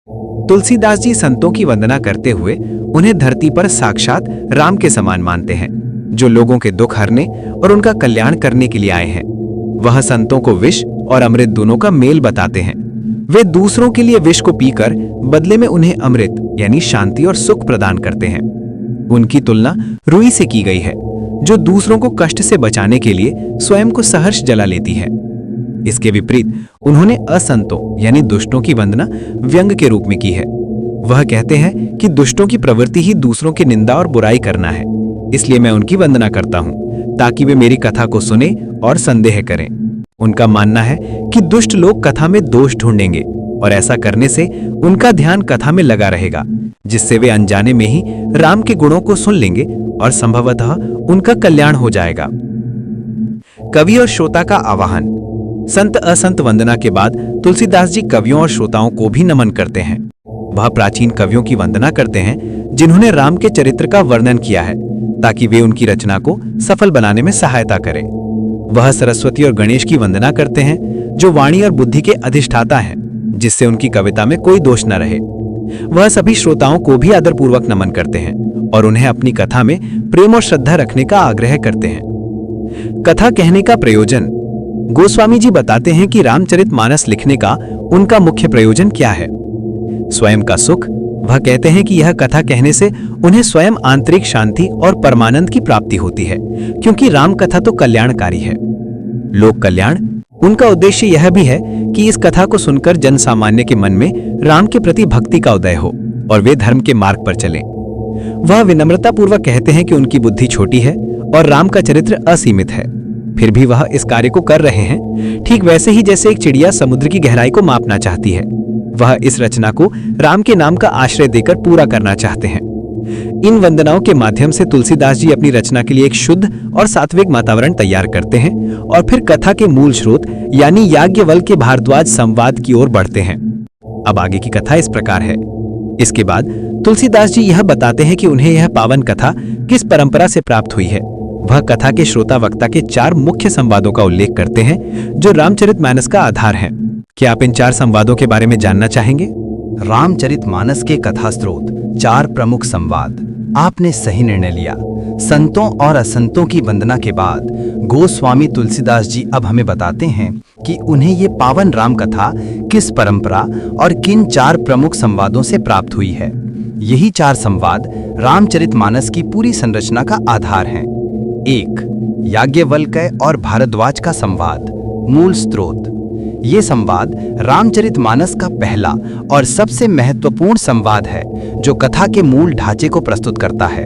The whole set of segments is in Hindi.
तुलसीदास जी संतों की वंदना करते हुए उन्हें धरती पर साक्षात राम के समान मानते हैं, जो लोगों के दुख हरने और उनका कल्याण करने के लिए आए हैं। वह संतों को विष और अमृत दोनों का मेल बताते हैं। वे दूसरों के लिए विष को पीकर बदले में उन्हें अमृत यानी शांति और सुख प्रदान करते हैं। उनकी तुलना रुई से की गई है, जो दूसरों को कष्ट से बचाने के लिए स्वयं को सहर्ष जला लेती है। इसके विपरीत उन्होंने असंतों यानी दुष्टों की वंदना व्यंग के रूप में की है। वह कहते हैं कि दुष्टों की प्रवृत्ति ही दूसरों की निंदा और बुराई करना है, इसलिए मैं उनकी वंदना करता हूं ताकि वे मेरी कथा को सुने और संदेह करें। उनका मानना है कि दुष्ट लोग कथा में दोष ढूंढेंगे और ऐसा करने से उनका ध्यान कथा में लगा रहेगा, जिससे वे अनजाने में ही राम के गुणों को सुन लेंगे और संभवतः उनका कल्याण हो जाएगा। कवि और श्रोता का आवाहन। संत असंत वंदना के बाद तुलसीदास जी कवियों और श्रोताओं को भी नमन करते हैं। वह प्राचीन कवियों की वंदना करते हैं जिन्होंने राम के चरित्र का वर्णन किया है, ताकि वे उनकी रचना को सफल बनाने में सहायता करें। वह सरस्वती और गणेश की वंदना करते हैं, जो वाणी और बुद्धि के अधिष्ठाता हैं, जिससे उनकी कविता में कोई दोष न रहे। वह सभी श्रोताओं को भी आदरपूर्वक नमन करते हैं और उन्हें अपनी कथा में प्रेम और श्रद्धा रखने का आग्रह करते हैं। कथा कहने का प्रयोजन। गोस्वामी जी बताते हैं कि रामचरितमानस लिखने का उनका मुख्य प्रयोजन क्या है। स्वयं का सुख। वह कहते हैं कि यह कथा कहने से उन्हें स्वयं आंतरिक शांति और परमानंद की प्राप्ति होती है, क्योंकि राम कथा तो कल्याणकारी है। लोक कल्याण। उनका उद्देश्य यह भी है कि इस कथा को सुनकर जन सामान्य के मन में राम के प्रति भक्ति का उदय हो और वे धर्म के मार्ग पर चलें। वह विनम्रता पूर्वक कहते हैं कि उनकी बुद्धि छोटी है और राम का चरित्र असीमित है, फिर भी वह इस कार्य को कर रहे हैं, ठीक वैसे ही जैसे एक चिड़िया समुद्र की गहराई को मापना चाहती है। वह इस रचना को राम के नाम का आश्रय देकर पूरा करना चाहते हैं। इन वंदनाओं के माध्यम से तुलसीदास जी अपनी रचना के लिए एक शुद्ध और सात्विक वातावरण तैयार करते हैं और फिर कथा के मूल स्रोत यानी याज्ञवल्क्य के भारद्वाज संवाद की ओर बढ़ते हैं। अब आगे की कथा इस प्रकार है। इसके बाद तुलसीदास जी यह बताते हैं कि उन्हें यह पावन कथा किस परंपरा से प्राप्त हुई है। वह कथा के श्रोता वक्ता के 4 मुख्य संवादों का उल्लेख करते हैं, जो रामचरितमानस का आधार है। क्या आप इन 4 संवादों के बारे में जानना चाहेंगे? रामचरितमानस के कथा स्रोत 4 प्रमुख संवाद। आपने सही निर्णय लिया। संतों और असंतों की वंदना के बाद गोस्वामी तुलसीदास जी अब हमें बताते हैं कि उन्हें ये पावन राम कथा किस परंपरा और किन 4 प्रमुख संवादों से प्राप्त हुई है। यही 4 संवाद रामचरितमानस की पूरी संरचना का आधार हैं। 1. याज्ञवल्क्य और भारद्वाज का संवाद। मूल स्रोत। ये संवाद रामचरितमानस का पहला और सबसे महत्वपूर्ण संवाद है, जो कथा के मूल ढांचे को प्रस्तुत करता है।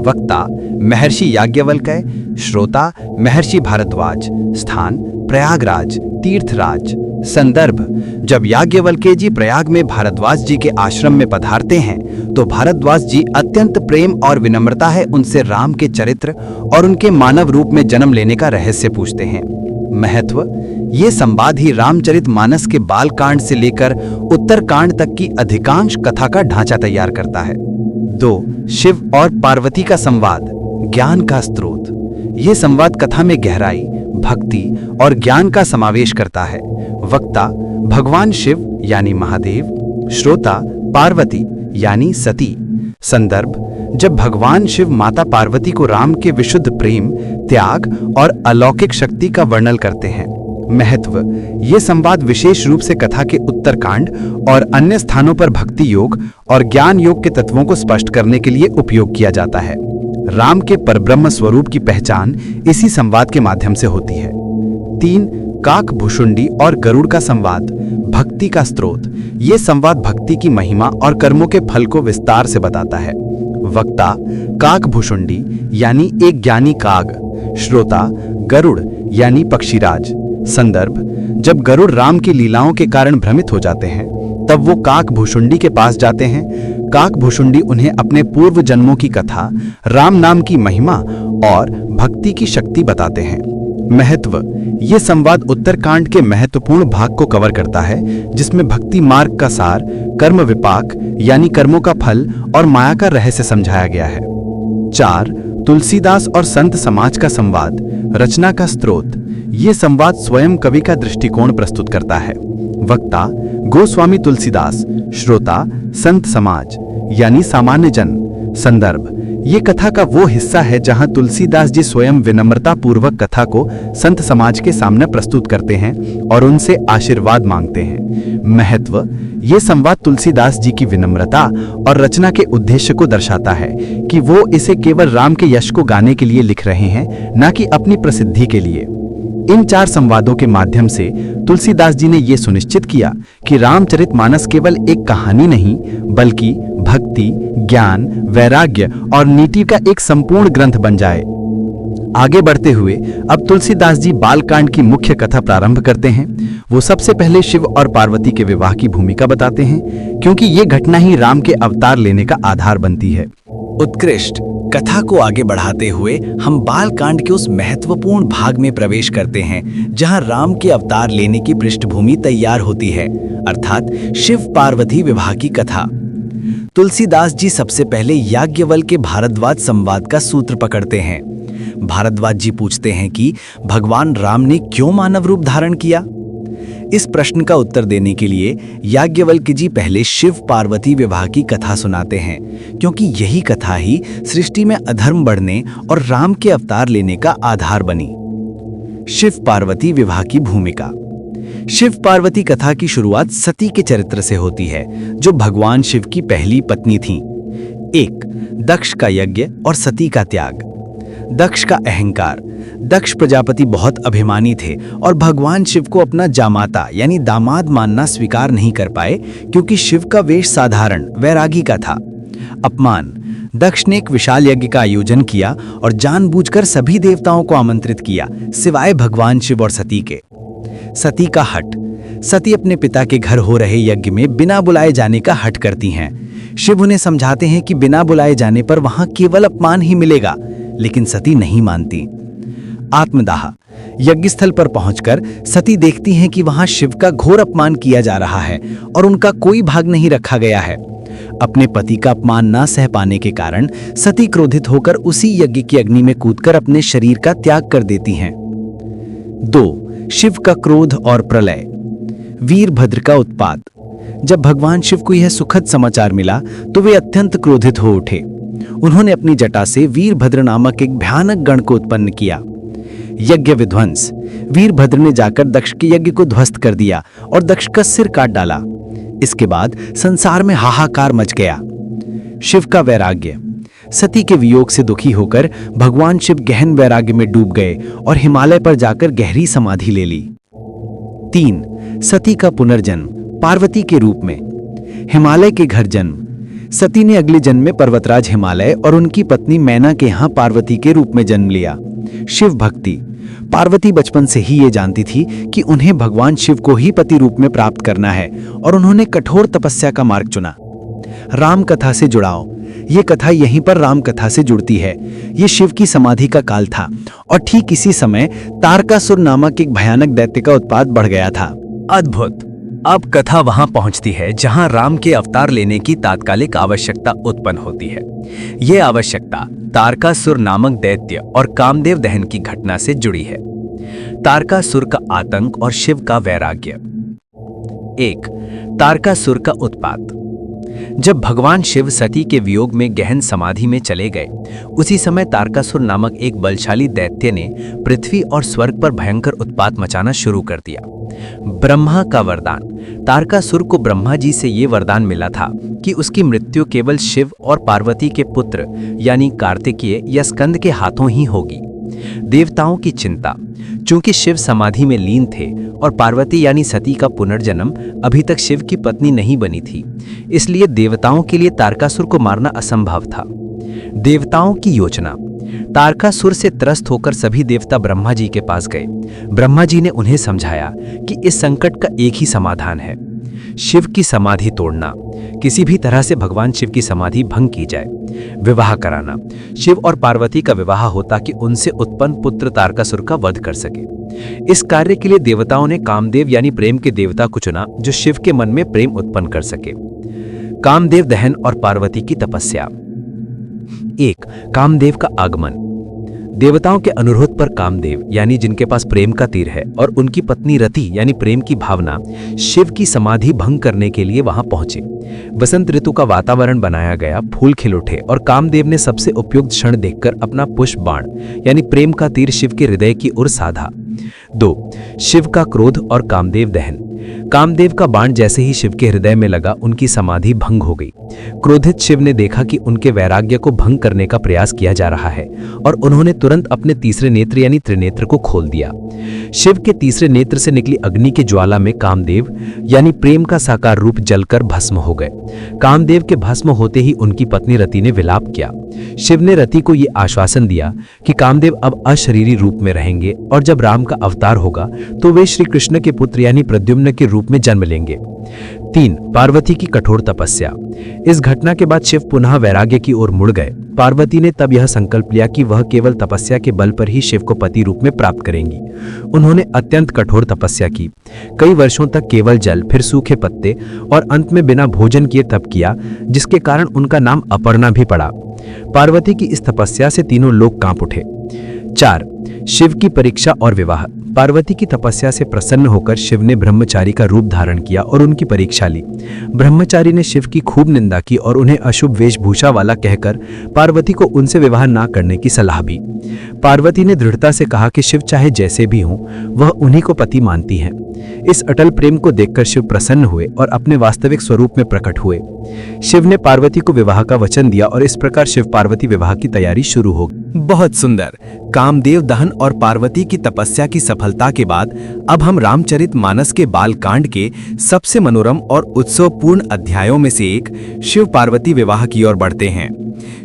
वक्ता महर्षि याज्ञवल्क्य, श्रोता महर्षि भारद्वाज, स्थान प्रयागराज तीर्थराज। संदर्भ। जब याज्ञवल्क्य जी प्रयाग में भारद्वाज जी के आश्रम में पधारते हैं, तो भारद्वाज जी अत्यंत प्रेम और विनम्रता है उनसे राम के चरित्र और उनके मानव रूप में जन्म लेने का रहस्य पूछते हैं। महत्व। ये संवाद ही रामचरितमानस के बालकांड से लेकर उत्तरकांड तक की अधिकांश कथा का ढांचा तैयार करता है। 2. शिव और पार्वती का संवाद। ज्ञान का स्रोत। ये संवाद कथा में गहराई, भक्ति और ज्ञान का समावेश करता है। वक्ता भगवान शिव यानी महादेव, श्रोता पार्वती यानी सती। संदर्भ। जब भगवान शिव माता पार्वती को राम के विशुद्ध प्रेम, त्याग और अलौकिक शक्ति का वर्णन करते हैं। महत्व। ये संवाद विशेष रूप से कथा के उत्तरकांड और अन्य स्थानों पर भक्ति योग और ज्ञान योग के तत्वों को स्पष्ट करने के लिए उपयोग किया जाता है। राम के परब्रह्म स्वरूप की पहचान इसी संवाद के माध्यम से होती है। 3. काक भुषुंडी और गरुड़ का संवाद। भक्ति का स्रोत। ये संवाद भक्ति की महिमा और कर्मों के फल को विस्तार से बताता है। वक्ता काक भुषुंडी यानी एक ज्ञानी काग, श्रोता गरुड़ यानी पक्षीराज। संदर्भ। जब गरुड़ राम की लीलाओं के कारण भ्रमित हो जाते हैं, तब वो काक भुषुंडी के पास जाते हैं। काक भुषुंडी उन्हें अपने पूर्व जन्मों की कथा, राम नाम की महिमा और भक्ति की शक्ति बताते हैं। महत्व। ये संवाद उत्तरकांड के महत्वपूर्ण भाग को कवर करता है, जिसमें भक्ति मार्ग का सार, कर्म विपाक यानी कर्मों का फल और माया का रहस्य समझाया गया है। 4. तुलसीदास और संत समाज का संवाद, रचना का स्रोत। ये संवाद स्वयं कवि का दृष्टिकोण प्रस्तुत करता है। वक्ता गोस्वामी तुलसीदास, श्रोता संत समाज यानी सामान्य जन। संदर्भ, ये कथा का वो हिस्सा है जहां तुलसीदास जी स्वयं विनम्रता पूर्वक कथा को संत समाज के सामने प्रस्तुत करते हैं और उनसे आशीर्वाद मांगते हैं। महत्व, ये संवाद तुलसीदास जी की विनम्रता और रचना के उद्देश्य को दर्शाता है कि वो इसे केवल राम के यश को गाने के लिए लिख रहे हैं, न कि अपनी प्रसिद्धि के लिए। इन 4 संवादों के माध्यम से तुलसीदास जी ने ये सुनिश्चित किया कि रामचरितमानस केवल एक कहानी नहीं, बल्कि भक्ति, ज्ञान, वैराग्य और नीति का एक संपूर्ण ग्रंथ बन जाए। आगे बढ़ते हुए अब तुलसीदास जी बालकांड की मुख्य कथा प्रारंभ करते हैं। वो सबसे पहले शिव और पार्वती के विवाह की भूमिका बताते हैं, क्योंकि ये घटना ही राम के अवतार लेने का आधार बनती है। उत्कृष्ट। कथा को आगे बढ़ाते हुए हम बालकांड के उस महत्वपूर्ण भाग में प्रवेश करते हैं जहां राम के अवतार लेने की पृष्ठभूमि तैयार होती है, अर्थात शिव पार्वती विवाह की कथा। तुलसीदास जी सबसे पहले याज्ञवल्क्य के भारद्वाज संवाद का सूत्र पकड़ते हैं। भारद्वाज जी पूछते हैं कि भगवान राम ने क्यों मानव रूप धारण किया। इस प्रश्न का उत्तर देने के लिए याज्ञवल्क्य जी पहले शिव पार्वती विवाह की कथा सुनाते हैं, क्योंकि यही कथा ही सृष्टि में अधर्म बढ़ने और राम के अवतार लेने का आधार बनी। शिव पार्वती विवाह की भूमिका। शिव पार्वती कथा की शुरुआत सती के चरित्र से होती है, जो भगवान शिव की पहली पत्नी थीं। 1. दक्ष का यज्ञ और सती का त्याग। दक्ष का अहंकार। दक्ष प्रजापति बहुत अभिमानी थे और भगवान शिव को अपना जामाता यानी दामाद मानना स्वीकार नहीं कर पाए, क्योंकि शिव का वेश साधारण वैरागी का था। अपमान। दक्ष ने एक विशाल यज्ञ का आयोजन किया और जानबूझकर सभी देवताओं को आमंत्रित किया, सिवाय भगवान शिव और सती के। सती का हठ। सती अपने पिता के घर हो रहे यज्ञ में बिना बुलाए जाने का हठ करती हैं। शिव उन्हें समझाते हैं कि बिना बुलाए जाने पर वहां केवल अपमान ही मिलेगा, लेकिन सती नहीं मानती। आत्मदाह। यज्ञस्थल पर पहुंचकर सती देखती हैं कि वहां शिव का घोर अपमान किया जा रहा है और उनका कोई भाग नहीं रखा गया है। अपने पति का अपमान ना सह पाने के कारण सती क्रोधित होकर उसी यज्ञ की अग्नि में कूदकर अपने शरीर का त्याग कर देती हैं। 2. शिव का क्रोध और प्रलय। वीरभद्र का उत्पात। जब भगवान शिव को यह सुखद समाचार मिला तो वे अत्यंत क्रोधित हो उठे। उन्होंने अपनी जटा से वीरभद्र नामक एक भयानक गण को उत्पन्न किया। यज्ञ विध्वंस। वीरभद्र ने जाकर दक्ष के यज्ञ को ध्वस्त कर दिया और दक्ष का सिर काट डाला। इसके बाद संसार में हाहाकार मच गया। शिव का वैराग्य। सती के वियोग से दुखी होकर भगवान शिव गहन वैराग्य में डूब गए और हिमालय पर जाकर गहरी समाधि ले ली। 3. सती का पुनर्जन्म पार्वती के रूप में। हिमालय के घर जन्म। सती ने अगले जन्म में पर्वतराज हिमालय और उनकी पत्नी मैना के यहाँ पार्वती के रूप में जन्म लिया। शिव भक्ति। पार्वती बचपन से ही ये जानती थी कि उन्हें भगवान शिव को ही पति रूप में प्राप्त करना है और उन्होंने कठोर तपस्या का मार्ग चुना। राम कथा से जुड़ाव। ये कथा यहीं पर राम कथा से जुड़ती है। ये शिव की समाधि का काल था और ठीक इसी समय तारकासुर नामक एक भयानक दैत्य का उत्पात बढ़ गया था। अद्भुत। अब कथा वहां पहुंचती है जहां राम के अवतार लेने की तात्कालिक आवश्यकता उत्पन्न होती है। यह आवश्यकता तारकासुर नामक दैत्य और कामदेव दहन की घटना से जुड़ी है। तारकासुर का आतंक और शिव का वैराग्य। 1. तारकासुर का उत्पात। जब भगवान शिव सती के वियोग में गहन समाधि में चले गए, उसी समय तारकासुर नामक एक बलशाली दैत्य ने पृथ्वी और स्वर्ग पर भयंकर उत्पात मचाना शुरू कर दिया। ब्रह्मा का वरदान। तारकासुर को ब्रह्मा जी से ये वरदान मिला था कि उसकी मृत्यु केवल शिव और पार्वती के पुत्र यानी कार्तिकेय या स्कंद के हाथों ही होगी। देवताओं की चिंता। चूंकि शिव समाधि में लीन थे और पार्वती यानी सती का पुनर्जन्म अभी तक शिव की पत्नी नहीं बनी थी, इसलिए देवताओं के लिए तारकासुर को मारना असंभव था। देवताओं की योजना। तारकासुर से त्रस्त होकर सभी देवता ब्रह्मा जी के पास गए। ब्रह्मा जी ने उन्हें समझाया कि इस संकट का एक ही समाधान है, शिव की समाधि तोड़ना। किसी भी तरह से भगवान शिव की समाधि भंग की जाए। विवाह कराना। शिव और पार्वती का विवाह होता कि उनसे उत्पन्न पुत्र तारकासुर का वध कर सके। इस कार्य के लिए देवताओं ने कामदेव यानी प्रेम के देवता को चुना, जो शिव के मन में प्रेम उत्पन्न कर सके। कामदेव दहन और पार्वती की तपस्या। 1. कामदेव का आगमन। देवताओं के अनुरोध पर कामदेव यानी जिनके पास प्रेम का तीर है और उनकी पत्नी रति यानी प्रेम की भावना शिव की समाधि भंग करने के लिए वहां पहुंचे। वसंत ऋतु का वातावरण बनाया गया, फूल खिल उठे और कामदेव ने सबसे उपयुक्त क्षण देखकर अपना पुष्प बाण यानी प्रेम का तीर शिव के हृदय की ओर साधा। 2. शिव का क्रोध और कामदेव दहन। कामदेव का बाण जैसे ही शिव के हृदय में लगा, उनकी समाधि भंग हो गई। क्रोधित शिव ने देखा कि उनके वैराग्य को भंग करने का प्रयास किया जा रहा है और उन्होंने तुरंत अपने तीसरे नेत्र यानी त्रिनेत्र को खोल दिया। शिव के तीसरे नेत्र से निकली अग्नि की ज्वाला में कामदेव यानी प्रेम का साकार रूप जलकर भस्म हो गए। कामदेव के भस्म होते ही उनकी पत्नी रति ने विलाप किया। शिव ने रति को यह आश्वासन दिया कि कामदेव अब अशरीरी रूप में रहेंगे और जब राम का अवतार होगा तो वे श्री कृष्ण के पुत्र यानी प्रद्युम्न के रूप में जन्म लेंगे। 3. पार्वती की कठोर तपस्या। इस घटना के बाद शिव पुनः वैराग्य की ओर मुड़ गए। पार्वती ने तब यह संकल्प लिया कि वह केवल तपस्या के बल पर ही शिव को पति रूप में प्राप्त करेंगी। उन्होंने अत्यंत कठोर तपस्या की, कई वर्षों तक केवल जल, फिर सूखे पत्ते और अंत में बिना भोजन किए तप किया, जिसके कारण उनका नाम अपर्णा भी पड़ा। पार्वती की इस तपस्या से तीनों लोग कांप उठे। 4. शिव की परीक्षा और विवाह। पार्वती की तपस्या से प्रसन्न होकर शिव ने ब्रह्मचारी का रूप धारण किया और उनकी परीक्षा ली। ब्रह्मचारी ने शिव की खूब निंदा की और उन्हें अशुभ वेशभूषा वाला कहकर पार्वती को उनसे विवाह ना करने की सलाह दी। पार्वती ने दृढ़ता से कहा कि शिव चाहे जैसे भी हों, वह उन्हीं को पति मानती हैं। इस अटल प्रेम को देखकर शिव प्रसन्न हुए और अपने वास्तविक स्वरूप में प्रकट हुए। शिव ने पार्वती को विवाह का वचन दिया और इस प्रकार शिव पार्वती विवाह की तैयारी शुरू हो गई। बहुत सुंदर। कामदेव दहन और पार्वती की तपस्या की सफलता के बाद अब हम रामचरितमानस के बालकांड के सबसे मनोरम और उत्सवपूर्ण अध्यायों में से एक शिव पार्वती विवाह की ओर बढ़ते हैं।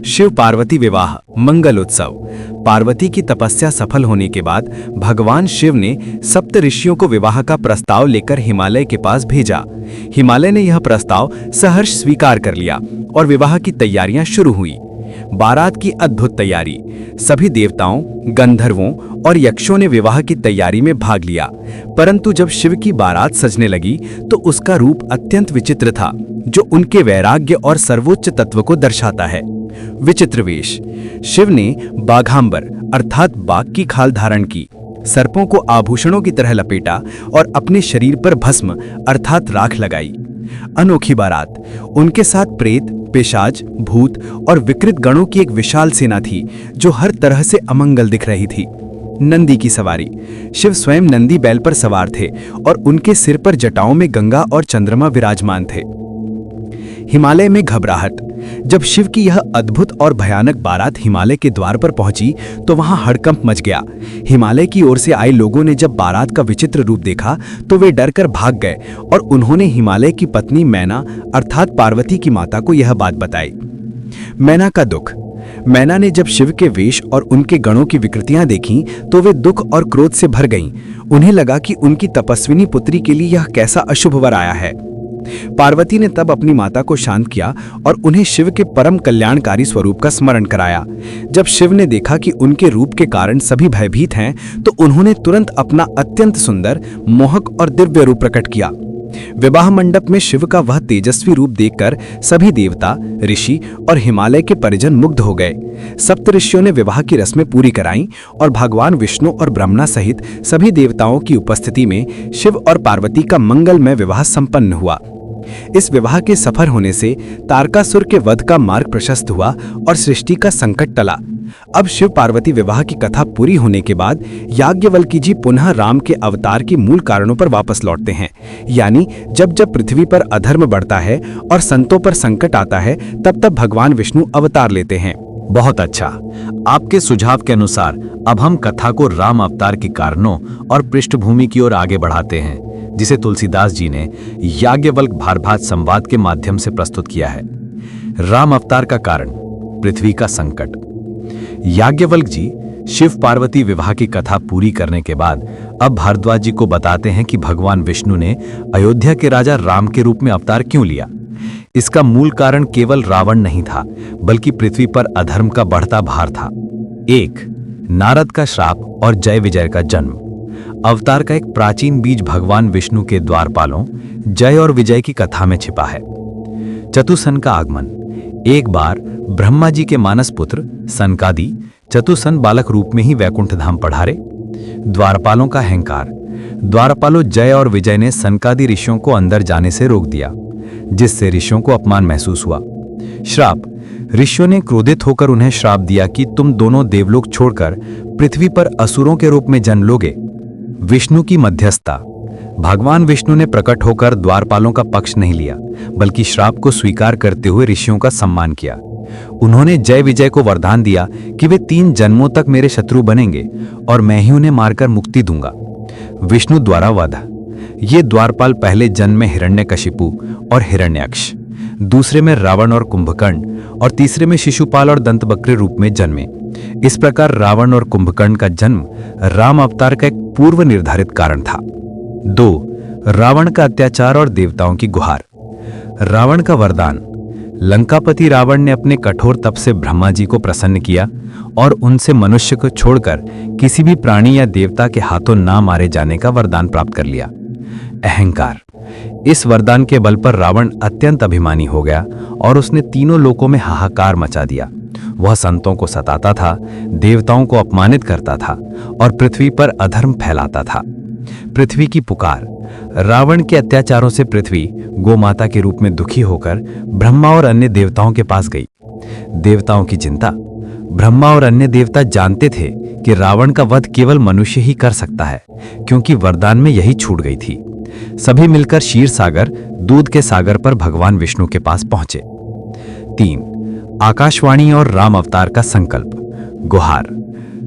शिव पार्वती विवाह मंगल उत्सव। पार्वती की तपस्या सफल होने के बाद भगवान शिव ने सप्त ऋषियों को विवाह का प्रस्ताव लेकर हिमालय के पास भेजा। हिमालय ने यह प्रस्ताव सहर्ष स्वीकार कर लिया और विवाह की तैयारियां शुरू हुई। बारात की अद्भुत तैयारी। सभी देवताओं, गंधर्वों और यक्षों ने विवाह की तैयारी में भाग लिया, परंतु जब शिव की बारात सजने लगी तो उसका रूप अत्यंत विचित्र था, जो उनके वैराग्य और सर्वोच्च तत्व को दर्शाता है। विचित्र वेश। शिव ने बाघांबर अर्थात बाघ की खाल धारण की, सर्पों को आभूषणों की तरह लपेटा और अपने शरीर पर भस्म अर्थात राख लगाई। अनोखी बारात। उनके साथ प्रेत, पिशाच, भूत और विकृत गणों की एक विशाल सेना थी जो हर तरह से अमंगल दिख रही थी। नंदी की सवारी। शिव स्वयं नंदी बैल पर सवार थे और उनके सिर पर जटाओं में गंगा और चंद्रमा विराजमान थे। हिमालय में घबराहट। जब शिव की यह अद्भुत और भयानक बारात हिमालय के द्वार पर पहुंची तो वहां हड़कंप मच गया। हिमालय की ओर से आए लोगों ने जब बारात का विचित्र रूप देखा तो वे डरकर भाग गए और उन्होंने हिमालय की पत्नी मैना अर्थात पार्वती की माता को यह बात बताई। मैना का दुख। मैना ने जब शिव के वेश और उनके गणों की विकृतियां देखीं तो वे दुख और क्रोध से भर गईं। उन्हें लगा कि उनकी तपस्विनी पुत्री के लिए यह कैसा अशुभ वर आया है। पार्वती ने तब अपनी माता को शांत किया और उन्हें शिव के परम कल्याणकारी स्वरूप का स्मरण कराया। जब शिव ने देखा कि उनके रूप के कारण सभी भयभीत हैं, तो उन्होंने तुरंत अपना अत्यंत सुंदर, मोहक और दिव्य रूप प्रकट किया। विवाह मंडप में शिव का वह तेजस्वी रूप देखकर सभी देवता, ऋषि और हिमालय के परिजन मुग्ध हो गए। सप्त ऋषियों ने विवाह की रस्में पूरी कराईं और भगवान विष्णु और ब्रह्मा सहित सभी देवताओं की उपस्थिति में शिव और पार्वती का मंगलमय विवाह संपन्न हुआ। इस विवाह के सफल होने से तारकासुर के वध का मार्ग प्रशस्त हुआ और सृष्टि का संकट टला। अब शिव पार्वती विवाह की कथा पूरी होने के बाद याज्ञवल्क्य जी पुनः राम के अवतार के मूल कारणों पर वापस लौटते हैं। यानी जब जब पृथ्वी पर अधर्म बढ़ता है और संतों पर संकट आता है, तब तब भगवान विष्णु अवतार लेते हैं। बहुत अच्छा। आपके सुझाव के अनुसार अब हम कथा को राम अवतार के कारणों और पृष्ठभूमि की ओर आगे बढ़ाते हैं, जिसे तुलसीदास जी ने याज्ञवल्क्य भारभात संवाद के माध्यम से प्रस्तुत किया है। राम अवतार का कारण, पृथ्वी का संकट। याज्ञवल्क्य जी शिव पार्वती विवाह की कथा पूरी करने के बाद अब भारद्वाज जी को बताते हैं कि भगवान विष्णु ने अयोध्या के राजा राम के रूप में अवतार क्यों लिया। इसका मूल कारण केवल रावण नहीं था, बल्कि पृथ्वी पर अधर्म का बढ़ता भार था। 1. नारद का श्राप और जय विजय का जन्म। अवतार का एक प्राचीन बीज भगवान विष्णु के द्वारपालों जय और विजय की कथा में छिपा है। चतुसन का आगमन। एक बार ब्रह्मा जी के मानस पुत्र सनकादि चतुसन बालक रूप में ही वैकुंठ धाम पधारे। द्वारपालों का अहंकार। द्वारपालों जय और विजय ने सनकादि ऋषियों को अंदर जाने से रोक दिया, जिससे ऋषियों को अपमान महसूस हुआ। श्राप। ऋषियों ने क्रोधित होकर उन्हें श्राप दिया कि तुम दोनों देवलोक छोड़कर पृथ्वी पर असुरों के रूप में जन्म लोगे। विष्णु की मध्यस्थता। भगवान विष्णु ने प्रकट होकर द्वारपालों का पक्ष नहीं लिया, बल्कि श्राप को स्वीकार करते हुए ऋषियों का सम्मान किया। उन्होंने जय विजय को वरदान दिया कि वे 3 जन्मों तक मेरे शत्रु बनेंगे और मैं ही उन्हें मारकर मुक्ति दूंगा। विष्णु द्वारा वध। ये द्वारपाल पहले जन्म में हिरण्यकशिपु और हिरण्याक्ष, दूसरे में रावण और कुंभकर्ण और तीसरे में शिशुपाल और दंतवक्र रूप में जन्मे। इस प्रकार रावण और कुंभकर्ण का जन्म राम अवतार का एक पूर्व निर्धारित कारण था। 2. रावण का अत्याचार और देवताओं की गुहार। रावण का वरदान। लंकापति रावण ने अपने कठोर तप से ब्रह्मा जी को प्रसन्न किया और उनसे मनुष्य को छोड़कर किसी भी प्राणी या देवता के हाथों ना मारे जाने का वरदान प्राप्त कर लिया। अहंकार। इस वरदान के बल पर रावण अत्यंत अभिमानी हो गया और उसने तीनों लोकों में हाहाकार मचा दिया। वह संतों को सताता था, देवताओं को अपमानित करता था और पृथ्वी पर अधर्म फैलाता था। पृथ्वी की पुकार। रावण के अत्याचारों से पृथ्वी गोमाता के रूप में दुखी होकर ब्रह्मा और अन्य देवताओं के पास गई। देवताओं की चिंता। ब्रह्मा और अन्य देवता जानते थे कि रावण का वध केवल मनुष्य ही कर सकता है, क्योंकि वरदान में यही छूट गई थी। सभी मिलकर क्षीर सागर, दूध के सागर पर भगवान विष्णु के पास पहुंचे। 3. आकाशवाणी और राम अवतार का संकल्प। गुहार।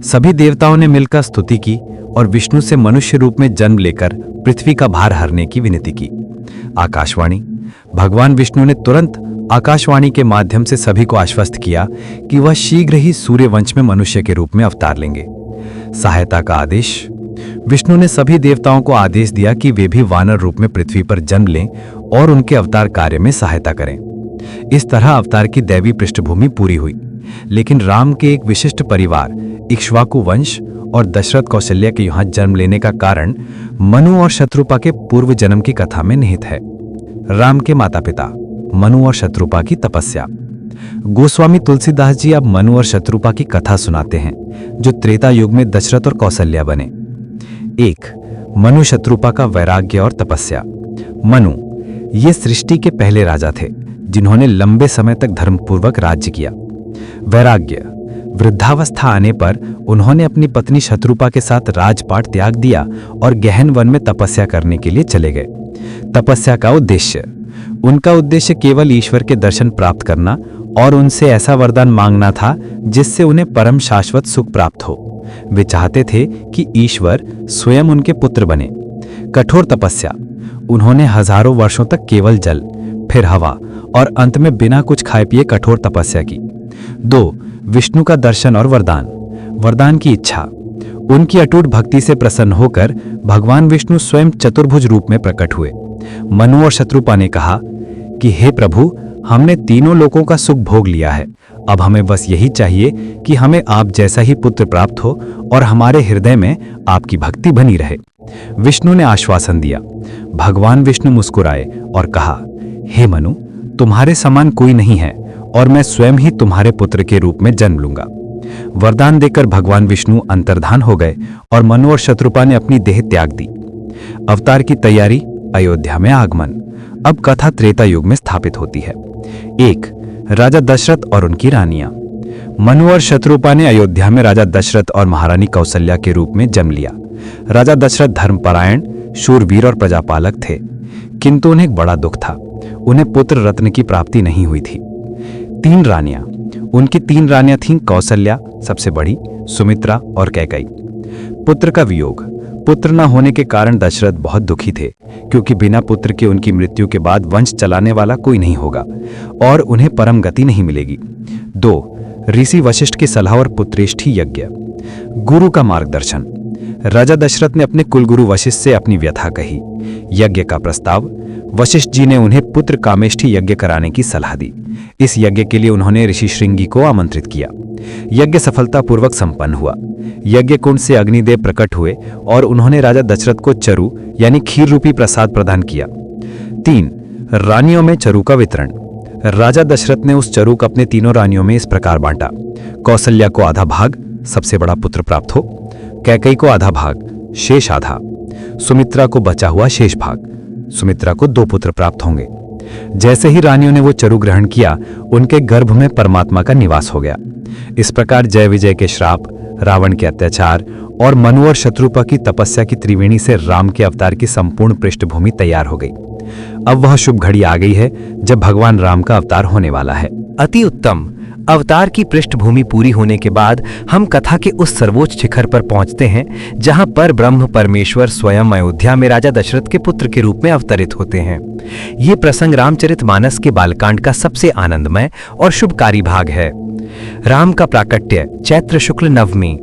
सभी देवताओं ने मिलकर स्तुति की और विष्णु से मनुष्य रूप में जन्म लेकर पृथ्वी का भार हरने की विनती की। आकाशवाणी। भगवान विष्णु ने तुरंत आकाशवाणी के माध्यम से सभी को आश्वस्त किया कि वह शीघ्र ही सूर्यवंश में मनुष्य के रूप में अवतार लेंगे। सहायता का आदेश। विष्णु ने सभी देवताओं को आदेश दिया कि वे भी वानर रूप में पृथ्वी पर जन्म लें और उनके अवतार कार्य में सहायता करें। इस तरह अवतार की दैवी पृष्ठभूमि पूरी हुई। लेकिन राम के एक विशिष्ट परिवार इक्ष्वाकु वंश और दशरथ कौशल्या के यहाँ जन्म लेने का कारण मनु और शत्रुपा के पूर्व जन्म की कथा में निहित है। राम के माता पिता। मनु और शत्रुपा की तपस्या। गोस्वामी तुलसीदास जी अब मनु और शत्रुपा की कथा सुनाते हैं, जो त्रेता युग में दशरथ और कौशल्या बने। 1. मनु शत्रुपा का वैराग्य और तपस्या। मनु ये सृष्टि के पहले राजा थे, जिन्होंने लंबे समय तक धर्मपूर्वक राज्य किया। वैराग्य। वृद्धावस्था आने पर उन्होंने अपनी पत्नी शत्रुपा के साथ राजपाट त्याग दिया और गहन वन में तपस्या करने के लिए चले गए। तपस्या का उद्देश्य। उनका उद्देश्य केवल ईश्वर के दर्शन प्राप्त करना और उनसे ऐसा वरदान मांगना था जिससे उन्हें परम शाश्वत सुख प्राप्त हो। वे चाहते थे कि ईश्वर स्वयं उनके पुत्र बने। कठोर तपस्या। उन्होंने हजारों वर्षों तक केवल जल, फिर हवा और अंत में बिना कुछ खाए पिए कठोर तपस्या की। 2. विष्णु का दर्शन और वरदान। वरदान की इच्छा। उनकी अटूट भक्ति से प्रसन्न होकर भगवान विष्णु स्वयं चतुर्भुज रूप में प्रकट हुए। मनु और शत्रुपा ने कहा कि हे प्रभु, हमने तीनों लोकों का सुख भोग लिया है, अब हमें बस यही चाहिए कि हमें आप जैसा ही पुत्र प्राप्त हो और हमारे हृदय में आपकी भक्ति बनी रहे। विष्णु ने आश्वासन दिया। भगवान विष्णु मुस्कुराए और कहा, हे मनु, तुम्हारे समान कोई नहीं है और मैं स्वयं ही तुम्हारे पुत्र के रूप में जन्म लूंगा। वरदान देकर भगवान विष्णु अंतर्धान हो गए और मनु और शत्रुपा ने अपनी देह त्याग दी। अवतार की तैयारी। अयोध्या में आगमन। अब कथा त्रेता युग में स्थापित होती है। 1. राजा दशरथ और उनकी रानियां। मनु और शत्रुपा ने अयोध्या में राजा दशरथ और महारानी कौशल्या के रूप में जन्म लिया। राजा दशरथ धर्मपरायण, शूरवीर और प्रजापालक थे, किंतु उन्हें एक बड़ा दुख था। उन्हें पुत्र रत्न की प्राप्ति नहीं हुई थी। 3 रानियां। उनकी 3 रानियां थीं कौशल्या सबसे बड़ी, सुमित्रा और कैकेयी। पुत्र का वियोग। पुत्र न होने के कारण दशरथ बहुत दुखी थे, क्योंकि बिना पुत्र के उनकी मृत्यु के बाद वंश चलाने वाला कोई नहीं होगा और उन्हें परम गति नहीं मिलेगी। 2. ऋषि वशिष्ठ की सलाह और पुत्रेष्ठी यज्ञ। गुरु का मार्गदर्शन। राजा दशरथ ने अपने कुलगुरु वशिष्ठ से अपनी व्यथा कही। यज्ञ का प्रस्ताव। वशिष्ठ जी ने उन्हें पुत्र कामेष्ठी यज्ञ कराने की सलाह दी। इस यज्ञ के लिए उन्होंने ऋषि श्रृंगी को आमंत्रित किया। यज्ञ सफलतापूर्वक संपन्न हुआ। यज्ञ कुंड से अग्निदेव प्रकट हुए और उन्होंने राजा दशरथ को चरु यानी खीर रूपी प्रसाद प्रदान किया। 3. रानियों में चरु का वितरण। राजा दशरथ ने उस चरु को अपने तीनों रानियों में इस प्रकार बांटा। कौशल्या को आधा भाग, सबसे बड़ा पुत्र प्राप्त हो। कैकेयी को आधा भाग, शेष आधा। सुमित्रा को बचा हुआ शेष भाग। सुमित्रा को 2 पुत्र प्राप्त होंगे। जैसे ही रानियों ने वो चरु ग्रहण किया, उनके गर्भ में परमात्मा का निवास हो गया। इस प्रकार जय विजय के श्राप, रावण के अत्याचार और मनु और शत्रुपा की तपस्या की त्रिवेणी से राम के अवतार की संपूर्ण पृष्ठभूमि तैयार हो गई। अब वह शुभ घड़ी आ गई है जब भगवान राम का अवतार होने वाला है। अति उत्तम। अवतार की पृष्ठभूमि पूरी होने के बाद हम कथा के उस सर्वोच्च शिखर पर पहुंचते हैं जहां पर ब्रह्म परमेश्वर स्वयं अयोध्या में राजा दशरथ के पुत्र के रूप में अवतरित होते हैं। ये प्रसंग रामचरितमानस के बालकांड का सबसे आनंदमय और शुभकारी भाग है। राम का प्राकट्य चैत्र शुक्ल नवमी।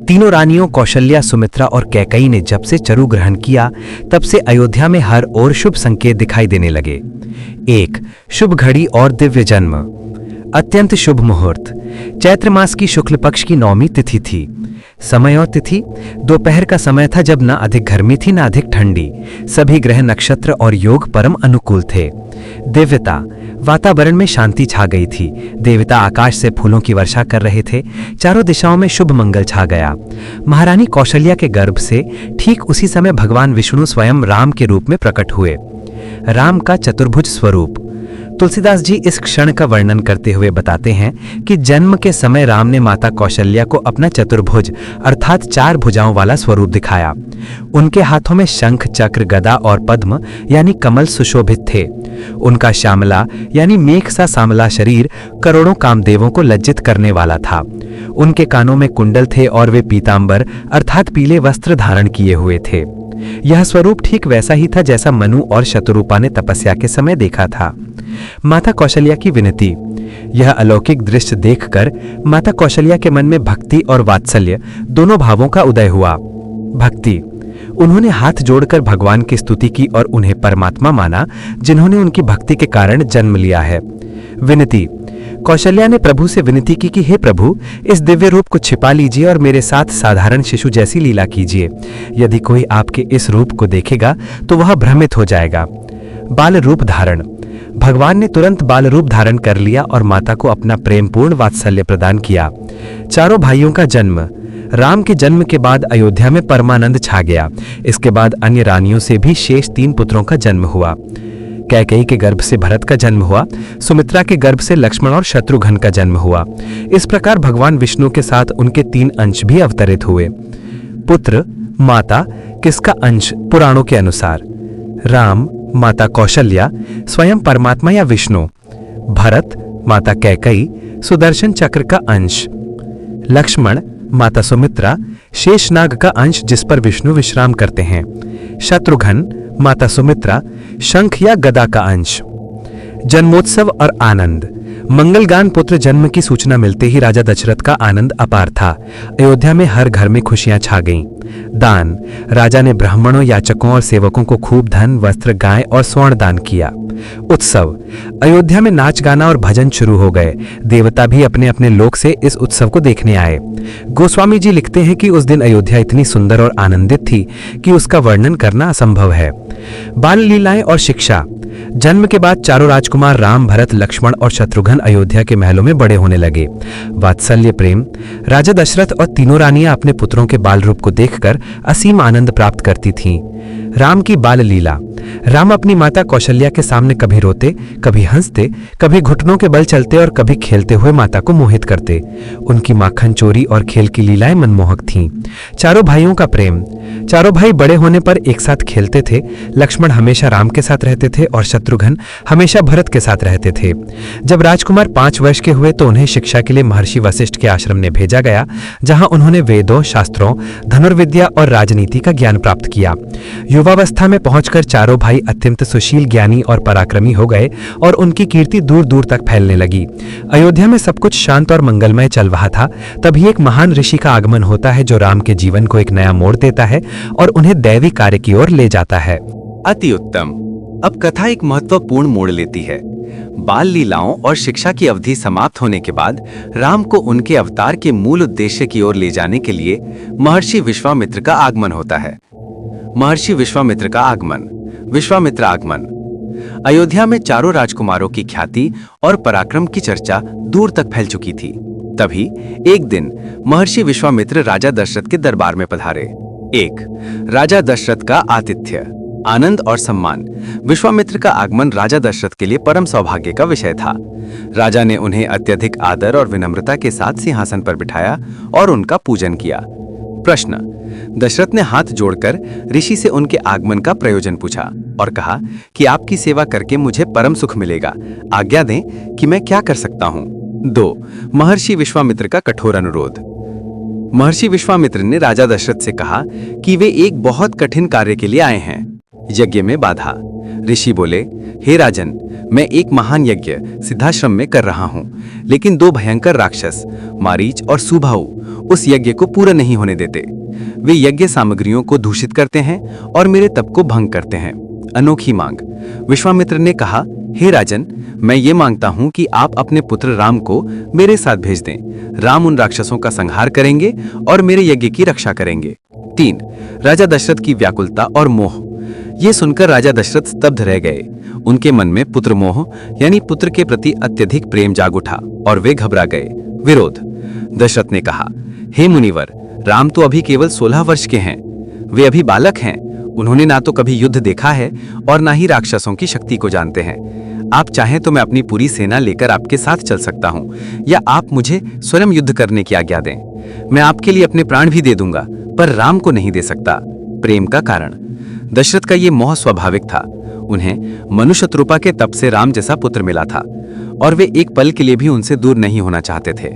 तीनों रानियों कौशल्या, सुमित्रा और कैकेयी ने जब से चरु ग्रहण किया, तब से अयोध्या में हर ओर शुभ संकेत दिखाई देने लगे। 1. शुभ घड़ी और दिव्य जन्म। अत्यंत शुभ मुहूर्त। चैत्र मास की शुक्ल पक्ष की 9वीं तिथि थी। समय और तिथि दोपहर का समय था, जब ना अधिक गर्मी थी ना अधिक ठंडी। सभी ग्रह, नक्षत्र और योग परम अनुकूल थे। दिव्यता। वातावरण में शांति छा गई थी। देवता आकाश से फूलों की वर्षा कर रहे थे। चारों दिशाओं में शुभ मंगल छा गया। महारानी कौशल्या के गर्भ से ठीक उसी समय भगवान विष्णु स्वयं राम के रूप में प्रकट हुए। राम का चतुर्भुज स्वरूप। तुलसीदास जी इस क्षण का वर्णन करते हुए बताते हैं कि जन्म के समय राम ने माता कौशल्या को अपना चतुर्भुज अर्थात 4 भुजाओं वाला स्वरूप दिखाया। उनके हाथों में शंख, चक्र, गदा और पद्म यानी कमल सुशोभित थे। उनका श्यामला यानी मेघ सा सांवला शरीर करोड़ों कामदेवों को लज्जित करने वाला था। उनके कानों में कुंडल थे और वे पीतांबर अर्थात पीले वस्त्र धारण किए हुए थे। यह स्वरूप ठीक वैसा ही था जैसा मनु और शत्रुपा ने तपस्या के समय देखा था। माता कौशल्या की विनती। यह अलौकिक दृश्य देखकर माता कौशल्या के मन में भक्ति और वात्सल्य दोनों भावों का उदय हुआ। भक्ति। उन्होंने हाथ जोड़कर भगवान की स्तुति की और उन्हें परमात्मा माना, जिन्होंने उनकी भक्ति के कारण जन्म लिया है। विनती। कौशल्या ने प्रभु से विनती की कि हे प्रभु, इस दिव्य रूप को छिपा लीजिए और मेरे साथ साधारण शिशु जैसी लीला कीजिए। यदि कोई आपके इस रूप को देखेगा तो वह भ्रमित हो जाएगा। बाल रूप धारण। भगवान ने तुरंत बाल रूप धारण कर लिया और माता को अपना प्रेमपूर्ण वात्सल्य प्रदान किया। चारों भाइयों का जन्म। राम के जन्म के बाद अयोध्या में परमानंद छा गया। इसके बाद अन्य रानियों से भी शेष 3 पुत्रों का जन्म हुआ। कैकेयी के गर्भ से भरत का जन्म हुआ। सुमित्रा के गर्भ से लक्ष्मण और शत्रुघ्न का जन्म हुआ। इस प्रकार भगवान विष्णु के साथ उनके 3 अंश भी अवतरित हुए। पुत्र, माता, किसका अंश पुराणों के अनुसार? राम, माता कौशल्या, स्वयं परमात्मा या विष्णु। भरत, माता कैकेयी, सुदर्शन चक्र का अंश। लक्ष्मण, माता सुमित्रा, शेषनाग का अंश जिस पर विष्णु विश्राम करते हैं। शत्रुघ्न, माता सुमित्रा, शंख या गदा का अंश। जन्मोत्सव और आनंद। मंगलगान पुत्र जन्म की सूचना मिलते ही राजा दशरथ का आनंद अपार था। अयोध्या में हर घर में खुशियां छा गईं। दान। राजा ने ब्राह्मणों, याचकों और सेवकों को खूब धन, वस्त्र, गाय और स्वर्ण दान किया। उत्सव। अयोध्या में नाच गाना और भजन शुरू हो गए। देवता भी अपने अपने लोक से इस उत्सव को देखने आए। गोस्वामी जी लिखते हैं कि उस दिन अयोध्या इतनी सुंदर और आनंदित थी कि उसका वर्णन करना असंभव है। बाल लीलाएं और शिक्षा। जन्म के बाद चारों राजकुमार राम, भरत, लक्ष्मण और शत्रुघ्न अयोध्या के महलों में बड़े होने लगे। वात्सल्य प्रेम। राजा दशरथ और तीनों रानियां अपने पुत्रों के बाल रूप को देखकर असीम आनंद प्राप्त करती थीं। राम की बाल लीला। राम अपनी माता कौशल्या के सामने कभी रोते, कभी हंसते, कभी घुटनों के बल चलते और कभी खेलते हुए माता को मोहित करते। उनकी माखन चोरी और खेल की लीलाएं मनमोहक थीं। चारों भाइयों का प्रेम। चारों भाई बड़े होने पर एक साथ खेलते थे। लक्ष्मण हमेशा राम के साथ रहते थे और शत्रुघ्न हमेशा भरत के साथ रहते थे। जब राजकुमार 5 वर्ष के हुए तो उन्हें शिक्षा के लिए महर्षि वशिष्ठ के आश्रम में भेजा गया, जहां उन्होंने वेदों, शास्त्रों, धनुर्विद्या और राजनीति का ज्ञान प्राप्त किया। युवावस्था में पहुंचकर चारों भाई अत्यंत सुशील, ज्ञानी और पराक्रमी हो गए और उनकी कीर्ति दूर दूर तक फैलने लगी। अयोध्या में सब कुछ शांत और मंगलमय चल रहा था। तभी एक महान ऋषि का आगमन होता है जो राम के जीवन को एक नया मोड़ देता है और उन्हें दैवी कार्य की ओर ले जाता है। अति उत्तम। अब कथा एक महत्वपूर्ण मोड़ लेती है। बाल लीलाओं और शिक्षा की अवधि समाप्त होने के बाद राम को उनके अवतार के मूल उद्देश्य की ओर ले जाने के लिए महर्षि विश्वामित्र का आगमन होता है। महर्षि विश्वामित्र का आगमन। विश्वामित्र आगमन। अयोध्या में चारों राजकुमारों की ख्याति और पराक्रम की चर्चा दूर तक फैल चुकी थी। तभी एक दिन महर्षि विश्वामित्र राजा दशरथ के दरबार में पधारे। राजा दशरथ का आतिथ्य, आनंद और सम्मान। विश्वामित्र का आगमन राजा दशरथ के लिए परम सौभाग्य का विषय था। राजा ने उन्हें अत्यधिक आदर और विनम्रता के साथ सिंहासन पर बिठाया और उनका पूजन किया। प्रश्न: दशरथ ने हाथ जोड़कर ऋषि से उनके आगमन का प्रयोजन पूछा और कहा कि आपकी सेवा करके मुझे परम सुख मिलेगा, आज्ञा दें कि मैं क्या कर सकता हूं। 2. महर्षि विश्वामित्र का कठोर अनुरोध। महर्षि विश्वामित्र ने राजा दशरथ से कहा कि वे एक बहुत कठिन कार्य के लिए आए हैं। यज्ञ में बाधा। ऋषि बोले, हे राजन, मैं एक महान यज्ञ सिद्धाश्रम में कर रहा हूं, लेकिन 2 भयंकर राक्षस मारीच और सुबाहु उस यज्ञ को पूरा नहीं होने देते। वे यज्ञ सामग्रियों को दूषित करते हैं और मेरे तप को भंग करते हैं। अनोखी मांग। विश्वामित्र ने कहा, हे राजन, मैं ये मांगता हूं कि आप अपने पुत्र राम को मेरे साथ भेज दें। राम उन राक्षसों का संहार करेंगे और मेरे यज्ञ की रक्षा करेंगे। 3. राजा दशरथ की व्याकुलता और मोह। ये सुनकर राजा दशरथ स्तब्ध रह गए। उनके मन में पुत्र मोह यानी पुत्र के प्रति अत्यधिक प्रेम जाग उठा और वे घबरा गए। विरोध। दशरथ ने कहा, हे मुनिवर, राम तो अभी केवल 16 वर्ष के हैं। वे अभी बालक हैं। उन्होंने ना तो कभी युद्ध देखा है और ना ही राक्षसों की शक्ति को जानते हैं। आप चाहें तो मैं अपनी पूरी सेना लेकर आपके साथ चल सकता हूं, या आप मुझे स्वयं युद्ध करने की आज्ञा दें। मैं आपके लिए अपने प्राण भी दे दूंगा, पर राम को नहीं दे सकता। प्रेम का कारण। दशरथ का ये मोह स्वाभाविक था। उन्हें मनुष्य शत्रुपा के तप से राम जैसा पुत्र मिला था और वे एक पल के लिए भी उनसे दूर नहीं होना चाहते थे।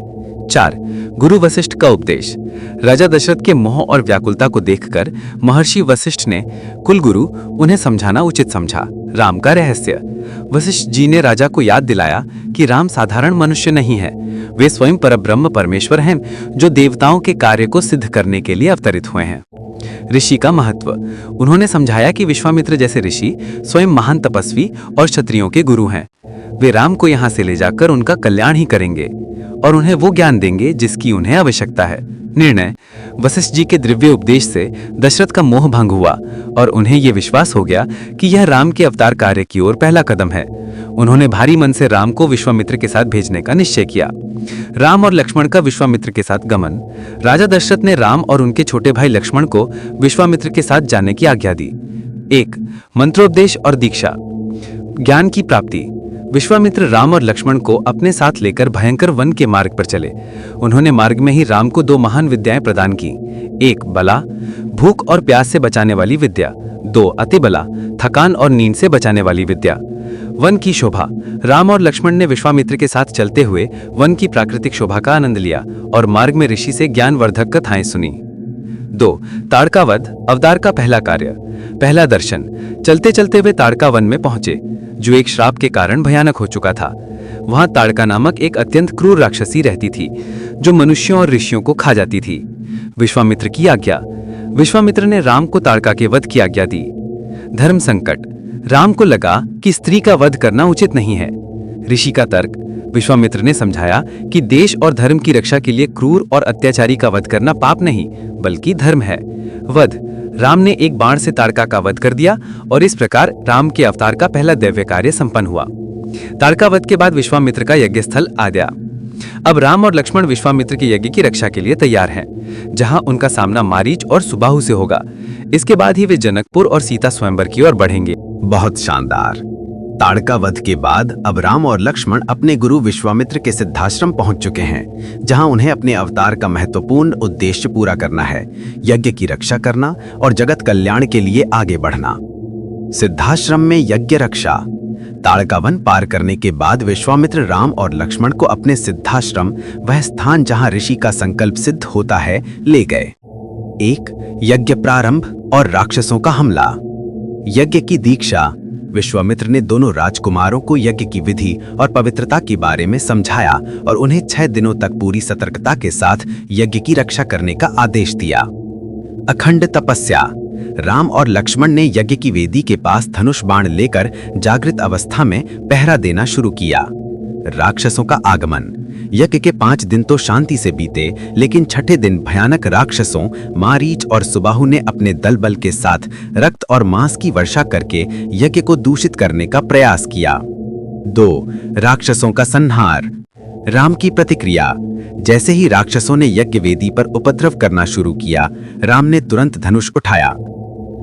4. गुरु वशिष्ठ का उपदेश। राजा दशरथ के मोह और व्याकुलता को देखकर महर्षि वशिष्ठ ने कुलगुरु उन्हें समझाना उचित समझा। राम का रहस्य। वशिष्ठ जी ने राजा को याद दिलाया कि राम साधारण मनुष्य नहीं है, वे स्वयं परब्रह्म परमेश्वर हैं जो देवताओं के कार्य को सिद्ध करने के लिए अवतरित हुए हैं। ऋषि का महत्व। उन्होंने समझाया कि विश्वामित्र जैसे ऋषि स्वयं महान तपस्वी और क्षत्रियों के गुरु हैं। वे राम को यहाँ से ले जाकर उनका कल्याण ही करेंगे और उन्हें वो ज्ञान देंगे जिसकी उन्हें आवश्यकता है। निर्णय। वशिष्ठ जी के दिव्य उपदेश से दशरथ का मोह भंग हुआ और उन्हें यह विश्वास हो गया कि यह राम के अवतार कार्य की ओर पहला कदम है। उन्होंने भारी मन से राम को विश्वामित्र के साथ भेजने का निश्चय किया। राम और लक्ष्मण का विश्वामित्र के साथ गमन। राजा दशरथ ने राम और उनके छोटे भाई लक्ष्मण को विश्वामित्र के साथ जाने की आज्ञा दी। 1. मंत्रोपदेश और दीक्षा। ज्ञान की प्राप्ति। विश्वामित्र राम और लक्ष्मण को अपने साथ लेकर भयंकर वन के मार्ग पर चले। उन्होंने मार्ग में ही राम को 2 महान विद्याएं प्रदान की। 1. बला, भूख और प्यास से बचाने वाली विद्या। 2. अतिबला, थकान और नींद से बचाने वाली विद्या। वन की शोभा। राम और लक्ष्मण ने विश्वामित्र के साथ चलते हुए वन की प्राकृतिक शोभा का आनंद लिया और मार्ग में ऋषि से ज्ञानवर्धक कथाएं सुनी। 2. ताड़का वध, अवतार का पहला कार्य। पहला दर्शन। चलते चलते वे ताड़का वन में पहुंचे, जो एक श्राप के कारण भयानक हो चुका था। वहां ताड़का नामक एक अत्यंत क्रूर राक्षसी रहती थी, जो मनुष्यों और ऋषियों को खा जाती थी। विश्वामित्र की आज्ञा। विश्वामित्र ने राम को ताड़का के वध की आज्ञा दी। धर्म संकट। राम को लगा कि स्त्री का वध करना उचित नहीं है। ऋषि का तर्क। विश्वामित्र ने समझाया कि देश और धर्म की रक्षा के लिए क्रूर और अत्याचारी का वध करना पाप नहीं बल्कि धर्म है। वध। राम ने एक बाण से ताड़का का वध कर दिया और इस प्रकार राम के अवतार का पहला दैव्य कार्य संपन्न हुआ। ताड़का वध के बाद विश्वामित्र का यज्ञ स्थल आ गया। अब राम और लक्ष्मण विश्वामित्र के यज्ञ की रक्षा के लिए तैयार हैं, जहां उनका सामना मारीच और सुबाहु से होगा। इसके बाद ही वे जनकपुर और सीता स्वयंवर की ओर बढ़ेंगे। बहुत शानदार। ताड़का वध के बाद अब राम और लक्ष्मण अपने गुरु विश्वामित्र के सिद्धाश्रम पहुंच चुके हैं, जहां उन्हें अपने अवतार का महत्वपूर्ण उद्देश्य पूरा करना है, यज्ञ की रक्षा करना और जगत कल्याण के लिए आगे बढ़ना। सिद्धाश्रम में यज्ञ रक्षा। ताड़का वन पार करने के बाद विश्वामित्र राम और लक्ष्मण को अपने सिद्धाश्रम, वह स्थान जहां ऋषि का संकल्प सिद्ध होता है, ले गए। 1. यज्ञ प्रारंभ और राक्षसों का हमला। यज्ञ की दीक्षा। विश्वामित्र ने दोनों राजकुमारों को यज्ञ की विधि और पवित्रता के बारे में समझाया और उन्हें 6 दिनों तक पूरी सतर्कता के साथ यज्ञ की रक्षा करने का आदेश दिया। अखंड तपस्या। राम और लक्ष्मण ने यज्ञ की वेदी के पास धनुष बाण लेकर जागृत अवस्था में पहरा देना शुरू किया। राक्षसों का आगमन। यज्ञ के 5 दिन तो शांति से बीते, लेकिन छठे दिन भयानक राक्षसों मारीच और सुबाहु ने अपने दल बल के साथ रक्त और मांस की वर्षा करके यज्ञ को दूषित करने का प्रयास किया। 2. राक्षसों का संहार। राम की प्रतिक्रिया। जैसे ही राक्षसों ने यज्ञ वेदी पर उपद्रव करना शुरू किया, राम ने तुरंत धनुष उठाया।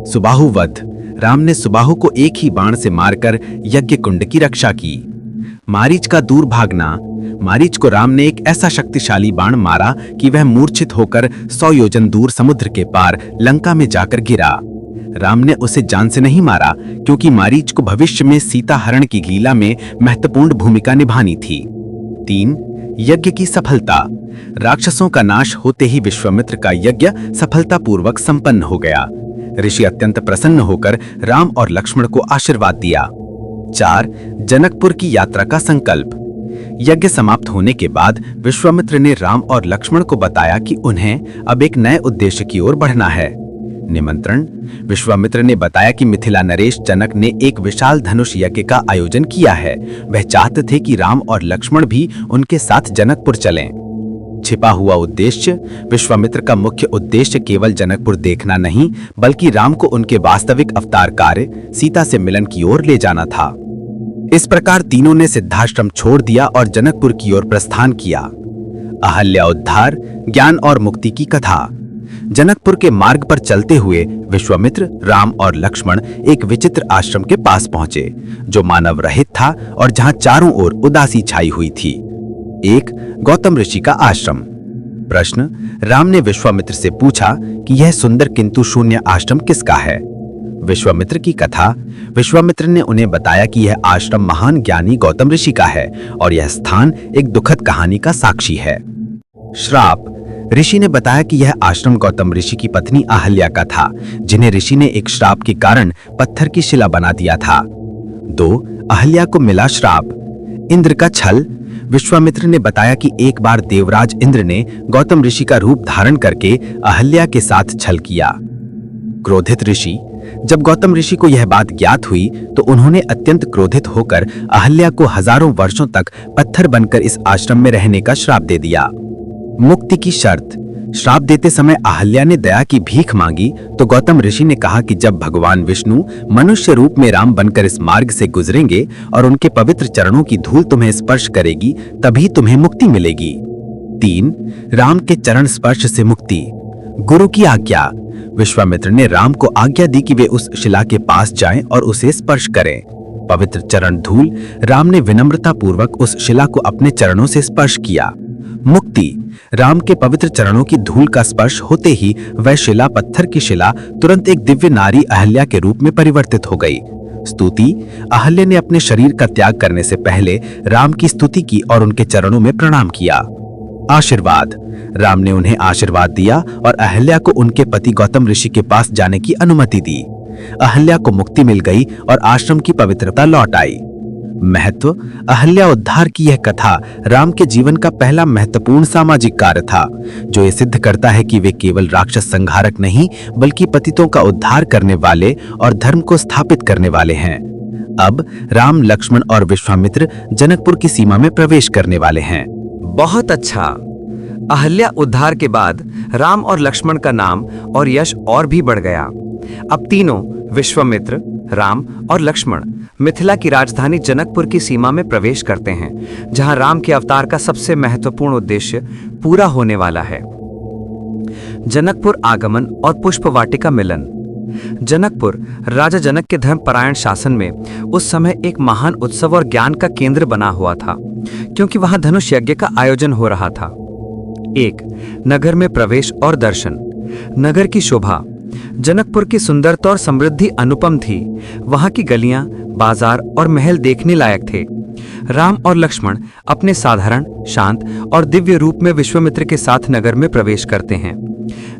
सुबाहु वध। राम ने सुबाहु को एक ही बाण से मारकर यज्ञ कुंड की रक्षा की। मारीच का दूर भागना। मारीच को राम ने एक ऐसा शक्तिशाली बाण मारा कि वह मूर्छित होकर 100 योजन दूर समुद्र के पार लंका में जाकर गिरा। राम ने उसे जान से नहीं मारा, क्योंकि मारीच को भविष्य में सीता हरण की लीला में महत्वपूर्ण भूमिका निभानी थी। 3. यज्ञ की सफलता। राक्षसों का नाश होते ही विश्वामित्र का यज्ञ सफलतापूर्वक संपन्न हो गया। ऋषि अत्यंत प्रसन्न होकर राम और लक्ष्मण को आशीर्वाद दिया। 4. जनकपुर की यात्रा का संकल्प। यज्ञ समाप्त होने के बाद विश्वामित्र ने राम और लक्ष्मण को बताया कि उन्हें अब एक नए उद्देश्य की ओर बढ़ना है। निमंत्रण। विश्वामित्र ने बताया कि मिथिला नरेश जनक ने एक विशाल धनुष यज्ञ का आयोजन किया है। वह चाहते थे कि राम और लक्ष्मण भी उनके साथ जनकपुर चलें। छिपा हुआ उद्देश्य। विश्वामित्र का मुख्य उद्देश्य केवल जनकपुर देखना नहीं, बल्कि राम को उनके वास्तविक अवतार कार्य सीता से मिलन की ओर ले जाना था। इस प्रकार तीनों ने सिद्धाश्रम छोड़ दिया और जनकपुर की ओर प्रस्थान किया। अहल्या उद्धार, ज्ञान और मुक्ति की कथा। जनकपुर के मार्ग पर चलते हुए विश्वामित्र, राम और लक्ष्मण एक विचित्र आश्रम के पास पहुंचे, जो मानव रहित था और जहां चारों ओर उदासी छाई हुई थी। 1. गौतम ऋषि का आश्रम। प्रश्न। राम ने विश्वामित्र से पूछा कि यह सुंदर किंतु शून्य आश्रम किसका है। विश्वामित्र की कथा। विश्वामित्र ने उन्हें बताया कि यह आश्रम महान ज्ञानी गौतम ऋषि का है और यह स्थान एक दुखद कहानी का साक्षी है। श्राप। ऋषि ने बताया कि यह आश्रम गौतम ऋषि की पत्नी अहल्या का था, जिन्हें ऋषि ने एक श्राप के कारण पत्थर की शिला बना दिया था। 2. अहल्या को मिला श्राप। इंद्र का छल। विश्वामित्र ने बताया कि एक बार देवराज इंद्र ने गौतम ऋषि का रूप धारण करके अहल्या के साथ छल किया। क्रोधित ऋषि। जब गौतम ऋषि को यह बात ज्ञात हुई तो उन्होंने अत्यंत क्रोधित होकर अहल्या को हजारों वर्षों तक पत्थर बनकर इस आश्रम में रहने का श्राप दे दिया। मुक्ति की शर्त। श्राप देते समय अहल्या ने दया की भीख मांगी तो गौतम ऋषि ने कहा कि जब भगवान विष्णु मनुष्य रूप में राम बनकर इस मार्ग से गुजरेंगे और उनके पवित्र चरणों की धूल तुम्हें स्पर्श करेगी, तभी तुम्हें मुक्ति मिलेगी। 3. राम के चरण स्पर्श से मुक्ति। गुरु की आज्ञा। विश्वामित्र ने राम को आज्ञा दी कि वे उस शिला के पास जाएं और उसे स्पर्श करें। पवित्र चरण धूल। राम ने विनम्रता पूर्वक उस शिला को अपने चरणों से स्पर्श किया। मुक्ति। राम के पवित्र चरणों की धूल का स्पर्श होते ही वह शिला, पत्थर की शिला, तुरंत एक दिव्य नारी अहल्या के रूप में परिवर्तित हो गई। स्तुति। अहल्या ने अपने शरीर का त्याग करने से पहले राम की स्तुति की और उनके चरणों में प्रणाम किया। आशीर्वाद। राम ने उन्हें आशीर्वाद दिया और अहल्या को उनके पति गौतम ऋषि के पास जाने की अनुमति दी। अहल्या को मुक्ति मिल गई और आश्रम की पवित्रता लौट आई। महत्व। अहल्या उद्धार की यह कथा राम के जीवन का पहला महत्वपूर्ण सामाजिक कार्य था, जो ये सिद्ध करता है कि वे केवल राक्षस संहारक नहीं, बल्कि पतितों का उद्धार करने वाले और धर्म को स्थापित करने वाले हैं। अब राम, लक्ष्मण और विश्वामित्र जनकपुर की सीमा में प्रवेश करने वाले हैं। बहुत अच्छा। अहल्या उद्धार के बाद राम और लक्ष्मण का नाम और यश और भी बढ़ गया। अब तीनों, विश्वामित्र, राम और लक्ष्मण, मिथिला की राजधानी जनकपुर की सीमा में प्रवेश करते हैं, जहां राम के अवतार का सबसे महत्वपूर्ण उद्देश्य पूरा होने वाला है। जनकपुर आगमन और पुष्प वाटिका मिलन। जनकपुर राजा जनक के धर्मपरायण शासन में उस समय एक महान उत्सव और ज्ञान का केंद्र बना हुआ था, क्योंकि वहां धनुष यज्ञ का आयोजन हो रहा था। 1. नगर में प्रवेश और दर्शन। नगर की शोभा। जनकपुर की सुंदरता और समृद्धि अनुपम थी। वहां की गलियां, बाजार और महल देखने लायक थे। राम और लक्ष्मण अपने साधारण, शांत और दिव्य रूप में विश्वामित्र के साथ नगर में प्रवेश करते हैं।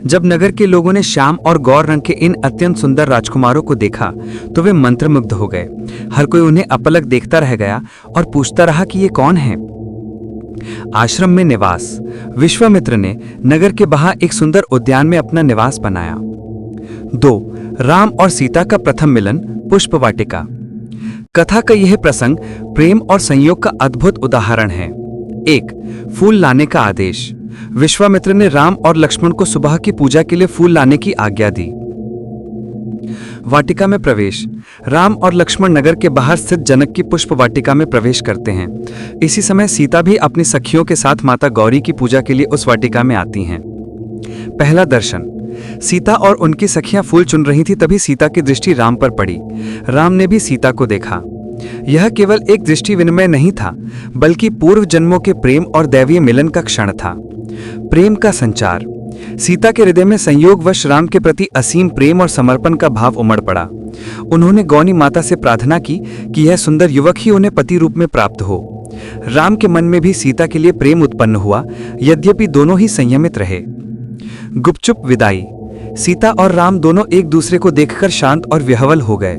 जब नगर के लोगों ने श्याम और गौर रंग के इन अत्यंत सुंदर राजकुमारों को देखा तो वे मंत्रमुग्ध हो गए। हर कोई उन्हें अपलक देखता रह गया और पूछता रहा कि ये कौन है। आश्रम में निवास। विश्वामित्र ने नगर के बाहर एक सुंदर उद्यान में अपना निवास बनाया। 2. राम और सीता का प्रथम मिलन, पुष्प वाटिका। कथा का यह प्रसंग प्रेम और संयोग का अद्भुत उदाहरण है। 1. फूल लाने का आदेश। विश्वामित्र ने राम और लक्ष्मण को सुबह की पूजा के लिए फूल लाने की आज्ञा दी। वाटिका में प्रवेश। राम और लक्ष्मण नगर के बाहर स्थित जनक की पुष्प वाटिका में प्रवेश करते हैं। इसी समय सीता भी अपनी सखियों के साथ माता गौरी की पूजा के लिए उस वाटिका में आती हैं। पहला दर्शन। सीता और उनकी सखियां फूल चुन रही थी, तभी सीता की दृष्टि राम पर पड़ी। राम ने भी सीता को देखा। यह केवल एक दृष्टि विनिमय नहीं था, बल्कि पूर्व जन्मों के प्रेम और दैवीय मिलन का क्षण था। प्रेम का संचार। सीता के हृदय में संयोगवश राम के प्रति असीम प्रेम और समर्पण का भाव उमड़ पड़ा। उन्होंने गौनी माता से प्रार्थना की कि यह सुंदर युवक ही उन्हें पति रूप में प्राप्त हो। राम के मन में भी सीता के लिए प्रेम उत्पन्न हुआ, यद्यपि दोनों ही संयमित रहे। गुपचुप विदाई। सीता और राम दोनों एक दूसरे को देखकर शांत और विह्वल हो गए।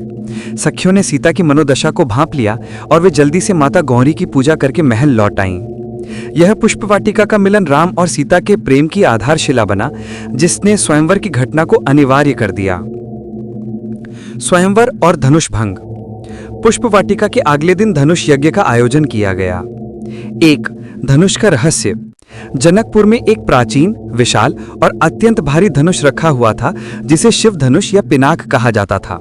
सखियों ने सीता की मनोदशा को भांप लिया और वे जल्दी से माता गौरी की पूजा करके महल लौट आईं। यह पुष्प वाटिका का मिलन राम और सीता के प्रेम की आधारशिला बना, जिसने स्वयंवर की घटना को अनिवार्य कर दिया। स्वयंवर और धनुष भंग। पुष्प वाटिका के अगले दिन धनुष यज्ञ का आयोजन किया गया। 1. धनुष का रहस्य। जनकपुर में एक प्राचीन, विशाल और अत्यंत भारी धनुष रखा हुआ था, जिसे शिव धनुष या पिनाक कहा जाता था।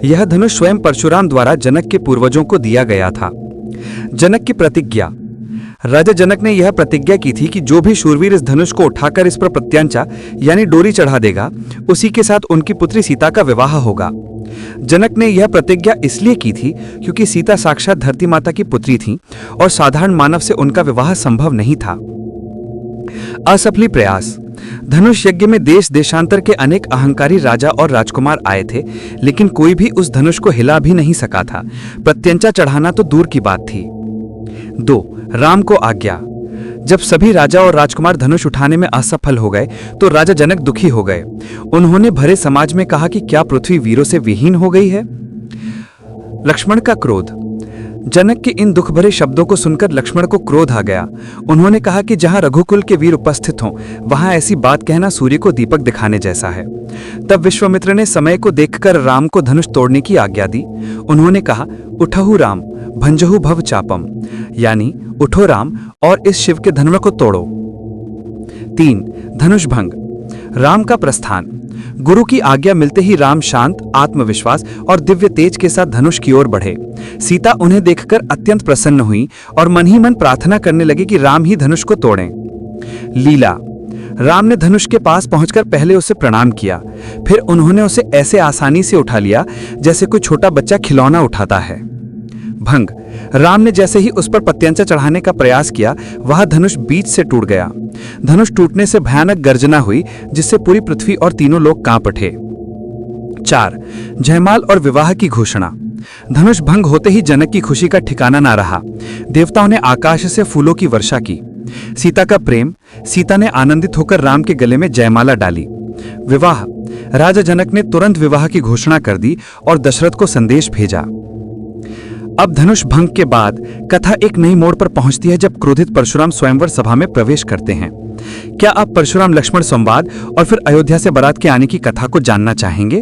यह धनुष स्वयं परशुराम द्वारा जनक के पूर्वजों को दिया गया था। जनक की प्रतिज्ञा। राजा जनक ने यह प्रतिज्ञा की थी कि जो भी शूरवीर इस धनुष को उठाकर इस पर प्रत्यंचा यानी डोरी चढ़ा देगा, उसी के साथ उनकी पुत्री सीता का विवाह होगा। जनक ने यह प्रतिज्ञा इसलिए की थी क्योंकि सीता साक्षात धरती माता की पुत्री थी और साधारण मानव से उनका विवाह संभव नहीं था। असफली प्रयास। धनुष यज्ञ में देश देशांतर के अनेक अहंकारी राजा और राजकुमार आए थे, लेकिन कोई भी उस धनुष को हिला भी नहीं सका था। प्रत्यंचा चढ़ाना तो दूर की बात थी। 2. राम को आज्ञा। जब सभी राजा और राजकुमार धनुष उठाने में असफल हो गए तो राजा जनक दुखी हो गए। उन्होंने भरे समाज में कहा कि क्या पृथ्वी वीरों से विहीन हो गई है। लक्ष्मण का क्रोध। जनक के इन दुख भरे शब्दों को सुनकर लक्ष्मण को क्रोध आ गया। उन्होंने कहा कि जहां रघुकुल के वीर उपस्थित हों, वहां ऐसी बात कहना सूर्य को दीपक दिखाने जैसा है। तब विश्वामित्र ने समय को देखकर राम को धनुष तोड़ने की आज्ञा दी। उन्होंने कहा, उठहु राम भंजहु भव चापम, यानी उठो राम और इस शिव के धनुष को तोड़ो। 3. धनुष भंग। राम का प्रस्थान। गुरु की आज्ञा मिलते ही राम शांत, आत्मविश्वास और दिव्य तेज के साथ धनुष की ओर बढ़े। सीता उन्हें देखकर अत्यंत प्रसन्न हुई और मन ही मन प्रार्थना करने लगी कि राम ही धनुष को तोड़ें। लीला। राम ने धनुष के पास पहुंचकर पहले उसे प्रणाम किया, फिर उन्होंने उसे ऐसे आसानी से उठा लिया जैसे कोई छोटा बच्चा खिलौना उठाता है। भंग। राम ने जैसे ही उस पर प्रत्यंचा चढ़ाने का प्रयास किया, वह धनुष बीच से टूट गया। धनुष टूटने से भयानक गर्जना हुई, जिससे पूरी पृथ्वी और तीनों लोग कांप उठे। 4. जयमाल और विवाह की घोषणा। धनुष भंग होते ही जनक की खुशी का ठिकाना ना रहा। देवताओं ने आकाश से फूलों की वर्षा की। सीता का प्रेम। सीता ने आनंदित होकर राम के गले में जयमाला डाली। विवाह। राजा जनक ने तुरंत विवाह की घोषणा कर दी और दशरथ को संदेश भेजा। अब धनुष भंग के बाद कथा एक नई मोड़ पर पहुंचती है, जब क्रोधित परशुराम स्वयंवर सभा में प्रवेश करते हैं। क्या आप परशुराम लक्ष्मण संवाद और फिर अयोध्या से बारात के आने की कथा को जानना चाहेंगे?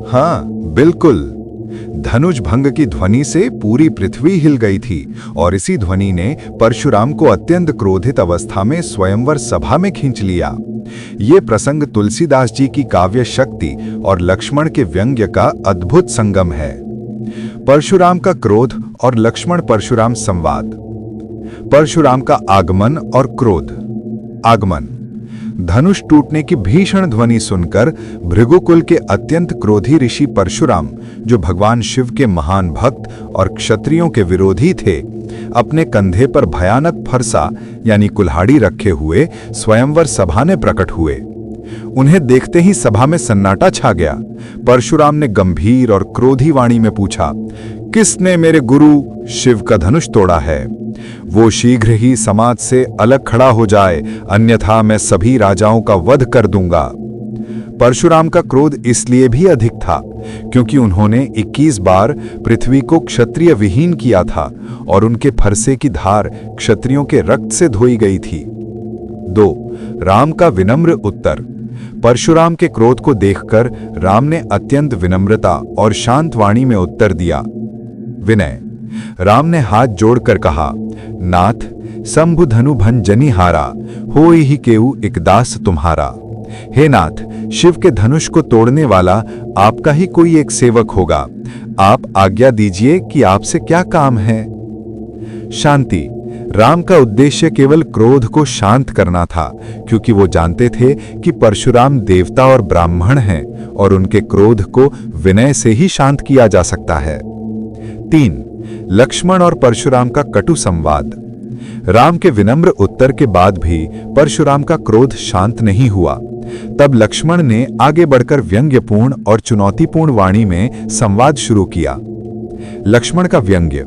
हाँ, बिल्कुल। धनुष भंग की ध्वनि से पूरी पृथ्वी हिल गई थी और इसी ध्वनि ने परशुराम को अत्यंत क्रोधित अवस्था में स्वयंवर सभा में खींच लिया। ये प्रसंग तुलसीदास जी की काव्य शक्ति और लक्ष्मण के व्यंग्य का अद्भुत संगम है। परशुराम का क्रोध और लक्ष्मण परशुराम संवाद। परशुराम का आगमन और क्रोध। आगमन। धनुष टूटने की भीषण ध्वनि सुनकर भृगुकुल के अत्यंत क्रोधी ऋषि परशुराम, जो भगवान शिव के महान भक्त और क्षत्रियों के विरोधी थे, अपने कंधे पर भयानक फरसा यानी कुल्हाड़ी रखे हुए स्वयंवर सभा में प्रकट हुए। उन्हें देखते ही सभा में सन्नाटा छा गया। परशुराम ने गंभीर और क्रोधी वाणी में पूछा, किसने मेरे गुरु शिव का धनुष तोड़ा है? वो शीघ्र ही समाज से अलग खड़ा हो जाए, अन्यथा मैं सभी राजाओं का वध कर दूंगा। परशुराम का क्रोध इसलिए भी अधिक था क्योंकि उन्होंने 21 बार पृथ्वी को क्षत्रिय विहीन किया था और उनके फरसे की धार क्षत्रियों के रक्त से धोई गई थी। 2. राम का विनम्र उत्तर। परशुराम के क्रोध को देखकर राम ने अत्यंत विनम्रता और शांत वाणी में उत्तर दिया। विनय। राम ने हाथ जोड़कर कहा, नाथ शंभु धनु भन जनि हारा, होई ही केऊ एक दास तुम्हारा। हे नाथ, शिव के धनुष को तोड़ने वाला आपका ही कोई एक सेवक होगा। आप आज्ञा दीजिए कि आपसे क्या काम है। शांति। राम का उद्देश्य केवल क्रोध को शांत करना था, क्योंकि वो जानते थे कि परशुराम देवता और ब्राह्मण हैं और उनके क्रोध को विनय से ही शांत किया जा सकता है। 3. लक्ष्मण और परशुराम का कटु संवाद। राम के विनम्र उत्तर के बाद भी परशुराम का क्रोध शांत नहीं हुआ। तब लक्ष्मण ने आगे बढ़कर व्यंग्यपूर्ण और चुनौतीपूर्ण वाणी में संवाद शुरू किया। लक्ष्मण का व्यंग्य।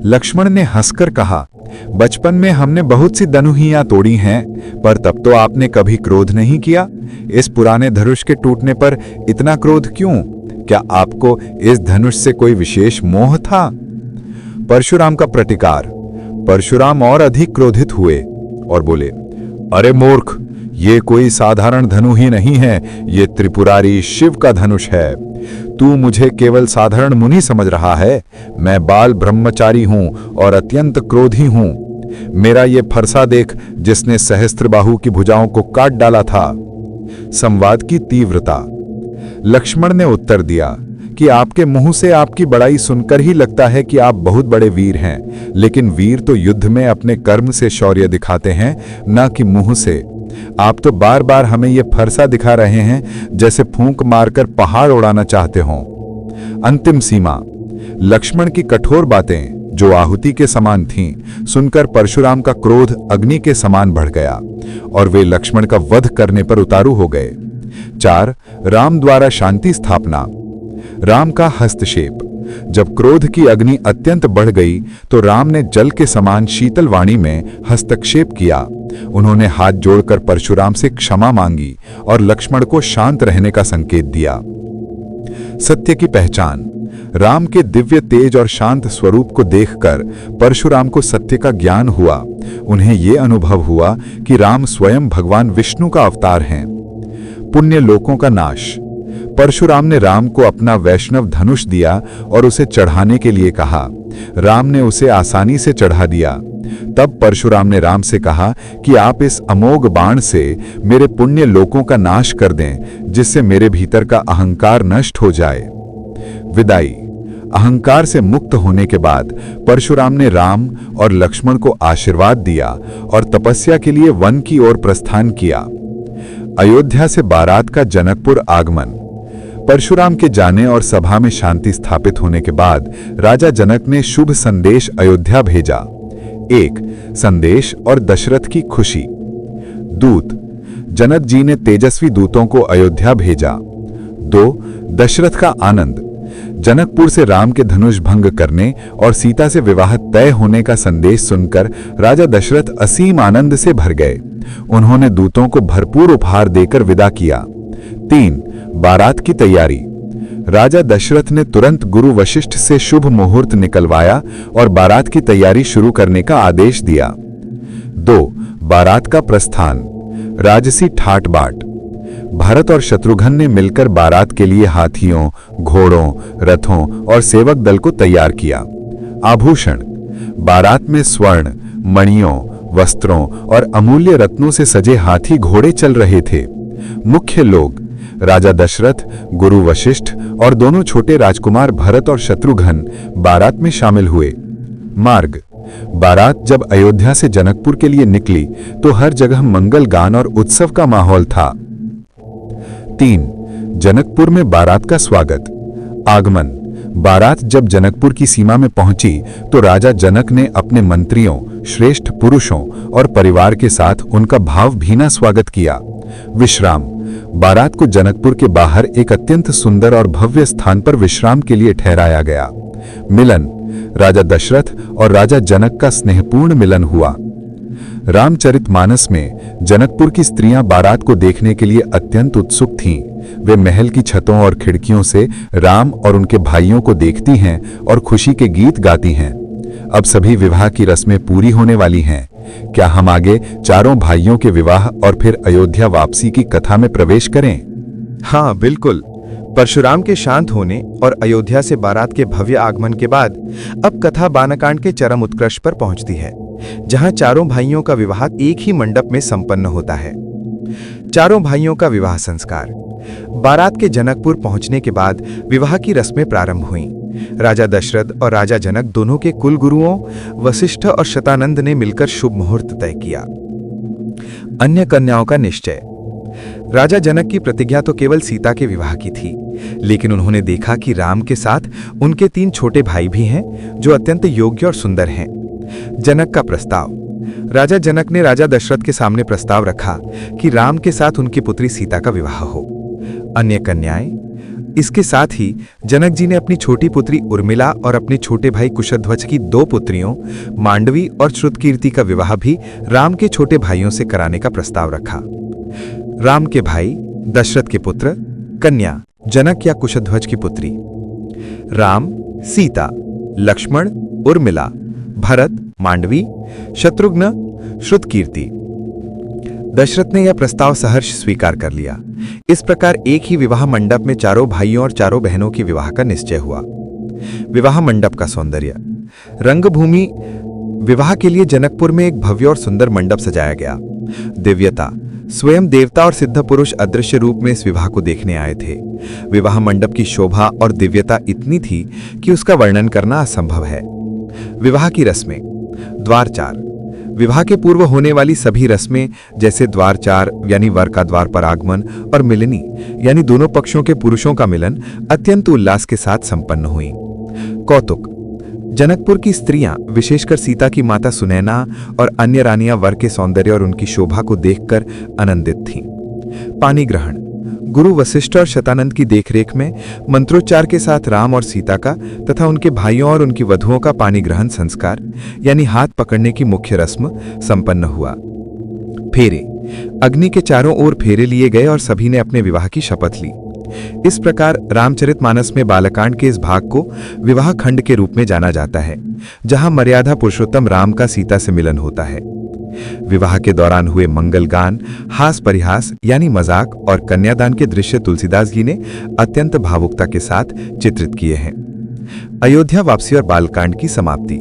लक्ष्मण ने हंसकर कहा, बचपन में हमने बहुत सी धनुहियां तोड़ी हैं, पर तब तो आपने कभी क्रोध नहीं किया। इस पुराने धनुष के टूटने पर इतना क्रोध क्यों? क्या आपको इस धनुष से कोई विशेष मोह था? परशुराम का प्रतिकार। परशुराम और अधिक क्रोधित हुए और बोले, अरे मूर्ख, ये कोई साधारण धनु ही नहीं है, ये त्रिपुरारी शिव का धनुष है। तू मुझे केवल साधारण मुनि समझ रहा है। मैं बाल ब्रह्मचारी हूं और अत्यंत क्रोधी हूं। मेरा ये फरसा देख, जिसने सहस्त्रबाहु की भुजाओं को काट डाला था। संवाद की तीव्रता। लक्ष्मण ने उत्तर दिया कि आपके मुंह से आपकी बड़ाई सुनकर ही लगता है कि आप बहुत बड़े वीर हैं, लेकिन वीर तो युद्ध में अपने कर्म से शौर्य दिखाते हैं, न कि मुंह से। आप तो बार बार हमें यह फरसा दिखा रहे हैं जैसे फूंक मारकर पहाड़ उड़ाना चाहते हो। अंतिम सीमा। लक्ष्मण की कठोर बातें, जो आहुति के समान थीं, सुनकर परशुराम का क्रोध अग्नि के समान बढ़ गया और वे लक्ष्मण का वध करने पर उतारू हो गए। 4. राम द्वारा शांति स्थापना। राम का हस्तक्षेप। जब क्रोध की अग्नि अत्यंत बढ़ गई तो राम ने जल के समान शीतल वाणी में हस्तक्षेप किया। उन्होंने हाथ जोड़कर परशुराम से क्षमा मांगी और लक्ष्मण को शांत रहने का संकेत दिया। सत्य की पहचान। राम के दिव्य तेज और शांत स्वरूप को देखकर परशुराम को सत्य का ज्ञान हुआ। उन्हें यह अनुभव हुआ कि राम स्वयं भगवान विष्णु का अवतार हैं। पुण्य लोकों का नाश। परशुराम ने राम को अपना वैष्णव धनुष दिया और उसे चढ़ाने के लिए कहा। राम ने उसे आसानी से चढ़ा दिया। तब परशुराम ने राम से कहा कि आप इस अमोघ बाण से मेरे पुण्य लोकों का नाश कर दें, जिससे मेरे भीतर का अहंकार नष्ट हो जाए। विदाई। अहंकार से मुक्त होने के बाद परशुराम ने राम और लक्ष्मण को आशीर्वाद दिया और तपस्या के लिए वन की ओर प्रस्थान किया। अयोध्या से बारात का जनकपुर आगमन। परशुराम के जाने और सभा में शांति स्थापित होने के बाद राजा जनक ने शुभ संदेश अयोध्या भेजा। 1. संदेश और दशरथ की खुशी। दूत। जनक जी ने तेजस्वी दूतों को अयोध्या भेजा। 2. दशरथ का आनंद। जनकपुर से राम के धनुष भंग करने और सीता से विवाह तय होने का संदेश सुनकर राजा दशरथ असीम आनंद से भर गए। उन्होंने दूतों को भरपूर उपहार देकर विदा किया। 3. बारात की तैयारी। राजा दशरथ ने तुरंत गुरु वशिष्ठ से शुभ मुहूर्त निकलवाया और बारात की तैयारी शुरू करने का आदेश दिया। 2. बारात का प्रस्थान। राजसी ठाट बाट। भरत और शत्रुघ्न ने मिलकर बारात के लिए हाथियों, घोड़ों, रथों और सेवक दल को तैयार किया। आभूषण। बारात में स्वर्ण, मणियों, वस्त्रों और अमूल्य रत्नों से सजे हाथी घोड़े चल रहे थे। मुख्य लोग। राजा दशरथ, गुरु वशिष्ठ और दोनों छोटे राजकुमार भरत और शत्रुघ्न बारात में शामिल हुए। मार्ग। बारात जब अयोध्या से जनकपुर के लिए निकली तो हर जगह मंगल गान और उत्सव का माहौल था। 3. जनकपुर में बारात का स्वागत। आगमन। बारात जब जनकपुर की सीमा में पहुंची तो राजा जनक ने अपने मंत्रियों, श्रेष्ठ पुरुषों और परिवार के साथ उनका भावभीना स्वागत किया। विश्राम। बारात को जनकपुर के बाहर एक अत्यंत सुंदर और भव्य स्थान पर विश्राम के लिए ठहराया गया। मिलन। राजा दशरथ और राजा जनक का स्नेहपूर्ण मिलन हुआ। रामचरितमानस में जनकपुर की स्त्रियां बारात को देखने के लिए अत्यंत उत्सुक थीं। वे महल की छतों और खिड़कियों से राम और उनके भाइयों को देखती हैं और खुशी के गीत गाती हैं। अब सभी विवाह की रस्में पूरी होने वाली हैं। क्या हम आगे चारों भाइयों के विवाह और फिर अयोध्या वापसी की कथा में प्रवेश करें? हाँ, बिल्कुल। परशुराम के शांत होने और अयोध्या से बारात के भव्य आगमन के बाद अब कथा बालकांड के चरम उत्कर्ष पर पहुंचती है, जहां चारों भाइयों का विवाह एक ही मंडप में संपन्न होता है। चारों भाइयों का विवाह संस्कार। बारात के जनकपुर पहुंचने के बाद विवाह की रस्में प्रारंभ हुईं। राजा दशरथ और राजा जनक दोनों के कुल गुरुओं वशिष्ठ और शतानंद ने मिलकर शुभ मुहूर्त तय किया। अन्य कन्याओं का निश्चय। राजा जनक की प्रतिज्ञा तो केवल सीता के विवाह की थी, लेकिन उन्होंने देखा कि राम के साथ उनके 3 छोटे भाई भी हैं जो अत्यंत योग्य और सुंदर हैं। जनक का प्रस्ताव। राजा जनक ने राजा दशरथ के सामने प्रस्ताव रखा कि राम के साथ उनकी पुत्री सीता का विवाह हो। अन्य कन्याएं। इसके साथ ही जनक जी ने अपनी छोटी पुत्री उर्मिला और अपने छोटे भाई कुशध्वज की 2 पुत्रियों मांडवी और श्रुतकीर्ति का विवाह भी राम के छोटे भाइयों से कराने का प्रस्ताव रखा। राम के भाई दशरथ के पुत्र, कन्या जनक या कुशध्वज की पुत्री। राम, सीता, लक्ष्मण, उर्मिला, भरत, मांडवी, शत्रुघ्न, श्रुतकीर्ति। दशरथ ने यह प्रस्ताव सहर्ष स्वीकार कर लिया। इस प्रकार एक ही विवाह मंडप में चारों भाइयों और चारों बहनों के विवाह का निश्चय हुआ। विवाह मंडप का सौंदर्य। रंगभूमि। विवाह के लिए जनकपुर में एक भव्य और सुंदर मंडप सजाया गया। दिव्यता। स्वयं देवता और सिद्ध पुरुष अदृश्य रूप में इस विवाह को देखने आए थे। विवाह मंडप की शोभा और दिव्यता इतनी थी कि उसका वर्णन करना असंभव है। विवाह की रस्में। द्वारचार। विवाह के पूर्व होने वाली सभी रस्में जैसे द्वारचार यानी वर का द्वार पर आगमन और मिलनी यानी दोनों पक्षों के पुरुषों का मिलन अत्यंत उल्लास के साथ संपन्न हुई। कौतुक। जनकपुर की स्त्रियां, विशेषकर सीता की माता सुनैना और अन्य रानियां वर के सौंदर्य और उनकी शोभा को देखकर आनंदित थीं। पानी ग्रहण। गुरु वशिष्ठ और शतानंद की देखरेख में मंत्रोच्चार के साथ राम और सीता का तथा उनके भाइयों और उनकी वधुओं का पानी ग्रहण संस्कार यानी हाथ पकड़ने की मुख्य रस्म संपन्न हुआ। फेरे। अग्नि के चारों ओर फेरे लिए गए और सभी ने अपने विवाह की शपथ ली। इस प्रकार रामचरितमानस में बालकांड के इस भाग को विवाह खंड के रूप में जाना जाता है, जहां मर्यादा पुरुषोत्तम राम का सीता से मिलन होता है। विवाह के दौरान हुए मंगल गान, हास परिहास यानी मजाक और कन्यादान के दृश्य तुलसीदास जी ने अत्यंत भावुकता के साथ चित्रित किए हैं। अयोध्या वापसी और बालकांड की समाप्ति।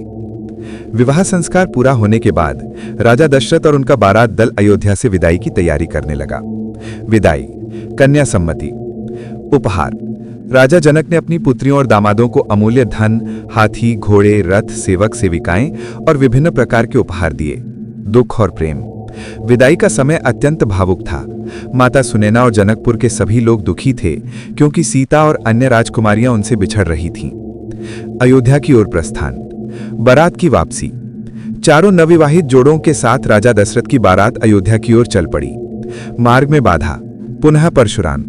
विवाह संस्कार पूरा होने के बाद राजा दशरथ और उनका बारात दल अयोध्या से विदाई की तैयारी करने लगा। विदाई। कन्या सम्मति। उपहार। राजा जनक ने अपनी पुत्रियों और दामादों को अमूल्य धन, हाथी, घोड़े, रथ, सेवक सेविकाएं और विभिन्न प्रकार के उपहार दिए। दुख और प्रेम। विदाई का समय अत्यंत भावुक था। माता सुनैना और जनकपुर के सभी लोग दुखी थे क्योंकि सीता और अन्य राजकुमारियां उनसे बिछड़ रही थीं। अयोध्या की ओर प्रस्थान। बारात की वापसी। चारों नवविवाहित जोड़ों के साथ राजा दशरथ की बारात अयोध्या की ओर चल पड़ी। मार्ग में बाधा। पुनः परशुराम।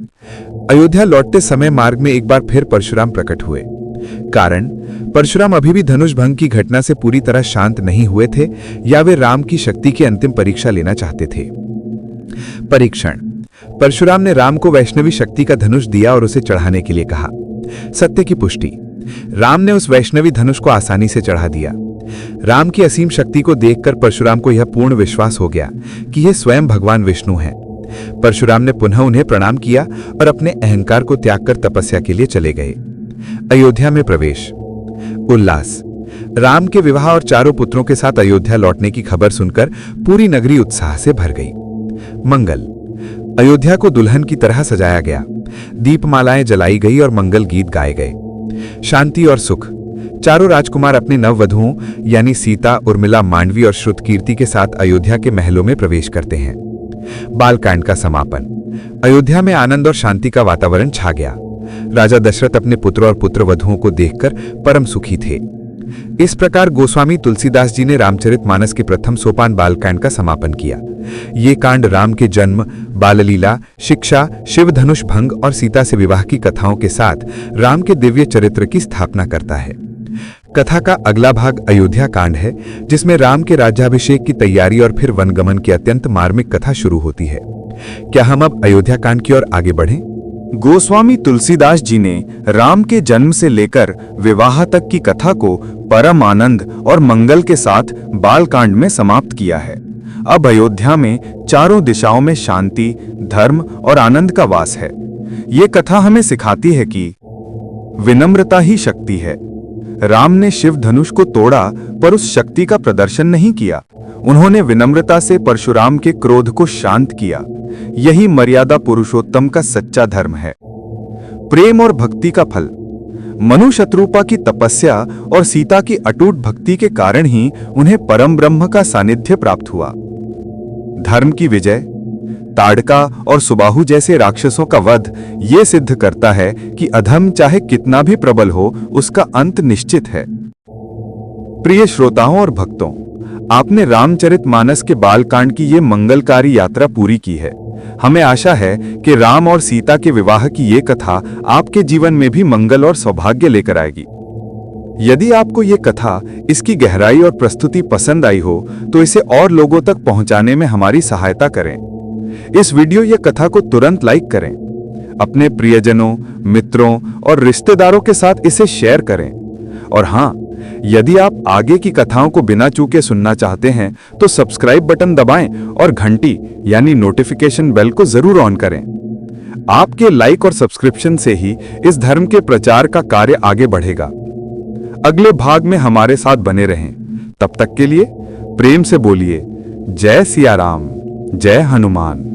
अयोध्या लौटते समय मार्ग में एक बार फिर परशुराम प्रकट हुए। कारण, परशुराम अभी भी धनुष भंग की घटना से पूरी तरह शांत नहीं हुए थे या वे राम की शक्ति की अंतिम परीक्षा लेना चाहते थे। परीक्षण। परशुराम ने राम को वैष्णवी शक्ति का धनुष दिया और उसे चढ़ाने के लिए कहा। सत्य की पुष्टि। राम ने उस वैष्णवी धनुष को आसानी से चढ़ा दिया। राम की असीम शक्ति को देखकर परशुराम को यह पूर्ण विश्वास हो गया कि यह स्वयं भगवान विष्णु हैं। परशुराम ने पुनः उन्हें प्रणाम किया और अपने अहंकार को त्याग कर तपस्या के लिए चले गए। अयोध्या में प्रवेश। उल्लास। राम के विवाह और चारों पुत्रों के साथ अयोध्या लौटने की खबर सुनकर पूरी नगरी उत्साह से भर गई। मंगल। अयोध्या को दुल्हन की तरह सजाया गया। दीपमालाएं जलाई गई और मंगल गीत गाए गए। शांति और सुख। चारों राजकुमार अपने नववधुओं यानी सीता, उर्मिला, मांडवी और श्रुतकीर्ति के साथ अयोध्या के महलों में प्रवेश करते हैं। बालकांड का समापन। अयोध्या में आनंद और शांति का वातावरण छा गया। राजा दशरथ अपने पुत्र और पुत्रवधुओं को देखकर परम सुखी थे। इस प्रकार गोस्वामी तुलसीदास जी ने रामचरितमानस के प्रथम सोपान बालकांड का समापन किया। ये कांड राम के जन्म, बाललीला, शिक्षा, शिव धनुष भंग और सीता से विवाह की कथाओं के साथ राम के दिव्य चरित्र की स्थापना करता है। कथा का अगला भाग अयोध्या कांड है, जिसमें राम के राज्याभिषेक की तैयारी और फिर वनगमन की अत्यंत मार्मिक कथा शुरू होती है। क्या हम अब अयोध्या कांड की ओर आगे बढ़ें? गोस्वामी तुलसीदास जी ने राम के जन्म से लेकर विवाह तक की कथा को परम आनंद और मंगल के साथ बालकांड में समाप्त किया है। अब अयोध्या में चारों दिशाओं में शांति, धर्म और आनंद का वास है। ये कथा हमें सिखाती है कि विनम्रता ही शक्ति है। राम ने शिव धनुष को तोड़ा पर उस शक्ति का प्रदर्शन नहीं किया। उन्होंने विनम्रता से परशुराम के क्रोध को शांत किया। यही मर्यादा पुरुषोत्तम का सच्चा धर्म है। प्रेम और भक्ति का फल। मनु शत्रुपा की तपस्या और सीता की अटूट भक्ति के कारण ही उन्हें परम ब्रह्म का सानिध्य प्राप्त हुआ। धर्म की विजय। ताड़का और सुबाहु जैसे राक्षसों का वध ये सिद्ध करता है कि अधर्म चाहे कितना भी प्रबल हो, उसका अंत निश्चित है। प्रिय श्रोताओं और भक्तों, आपने रामचरितमानस के बालकांड की ये मंगलकारी यात्रा पूरी की है। हमें आशा है कि राम और सीता के विवाह की ये कथा आपके जीवन में भी मंगल और सौभाग्य लेकर आएगी। यदि आपको ये कथा, इसकी गहराई और प्रस्तुति पसंद आई हो तो इसे और लोगों तक पहुंचाने में हमारी सहायता करें। इस वीडियो या कथा को तुरंत लाइक करें। अपने प्रियजनों, मित्रों और रिश्तेदारों के साथ इसे शेयर करें। और हाँ, यदि आप आगे की कथाओं को बिना चूके सुनना चाहते हैं तो सब्सक्राइब बटन दबाएं और घंटी यानी नोटिफिकेशन बेल को जरूर ऑन करें। आपके लाइक और सब्सक्रिप्शन से ही इस धर्म के प्रचार का कार्य आगे बढ़ेगा। अगले भाग में हमारे साथ बने रहें। तब तक के लिए प्रेम से बोलिए जय सिया राम, जय हनुमान।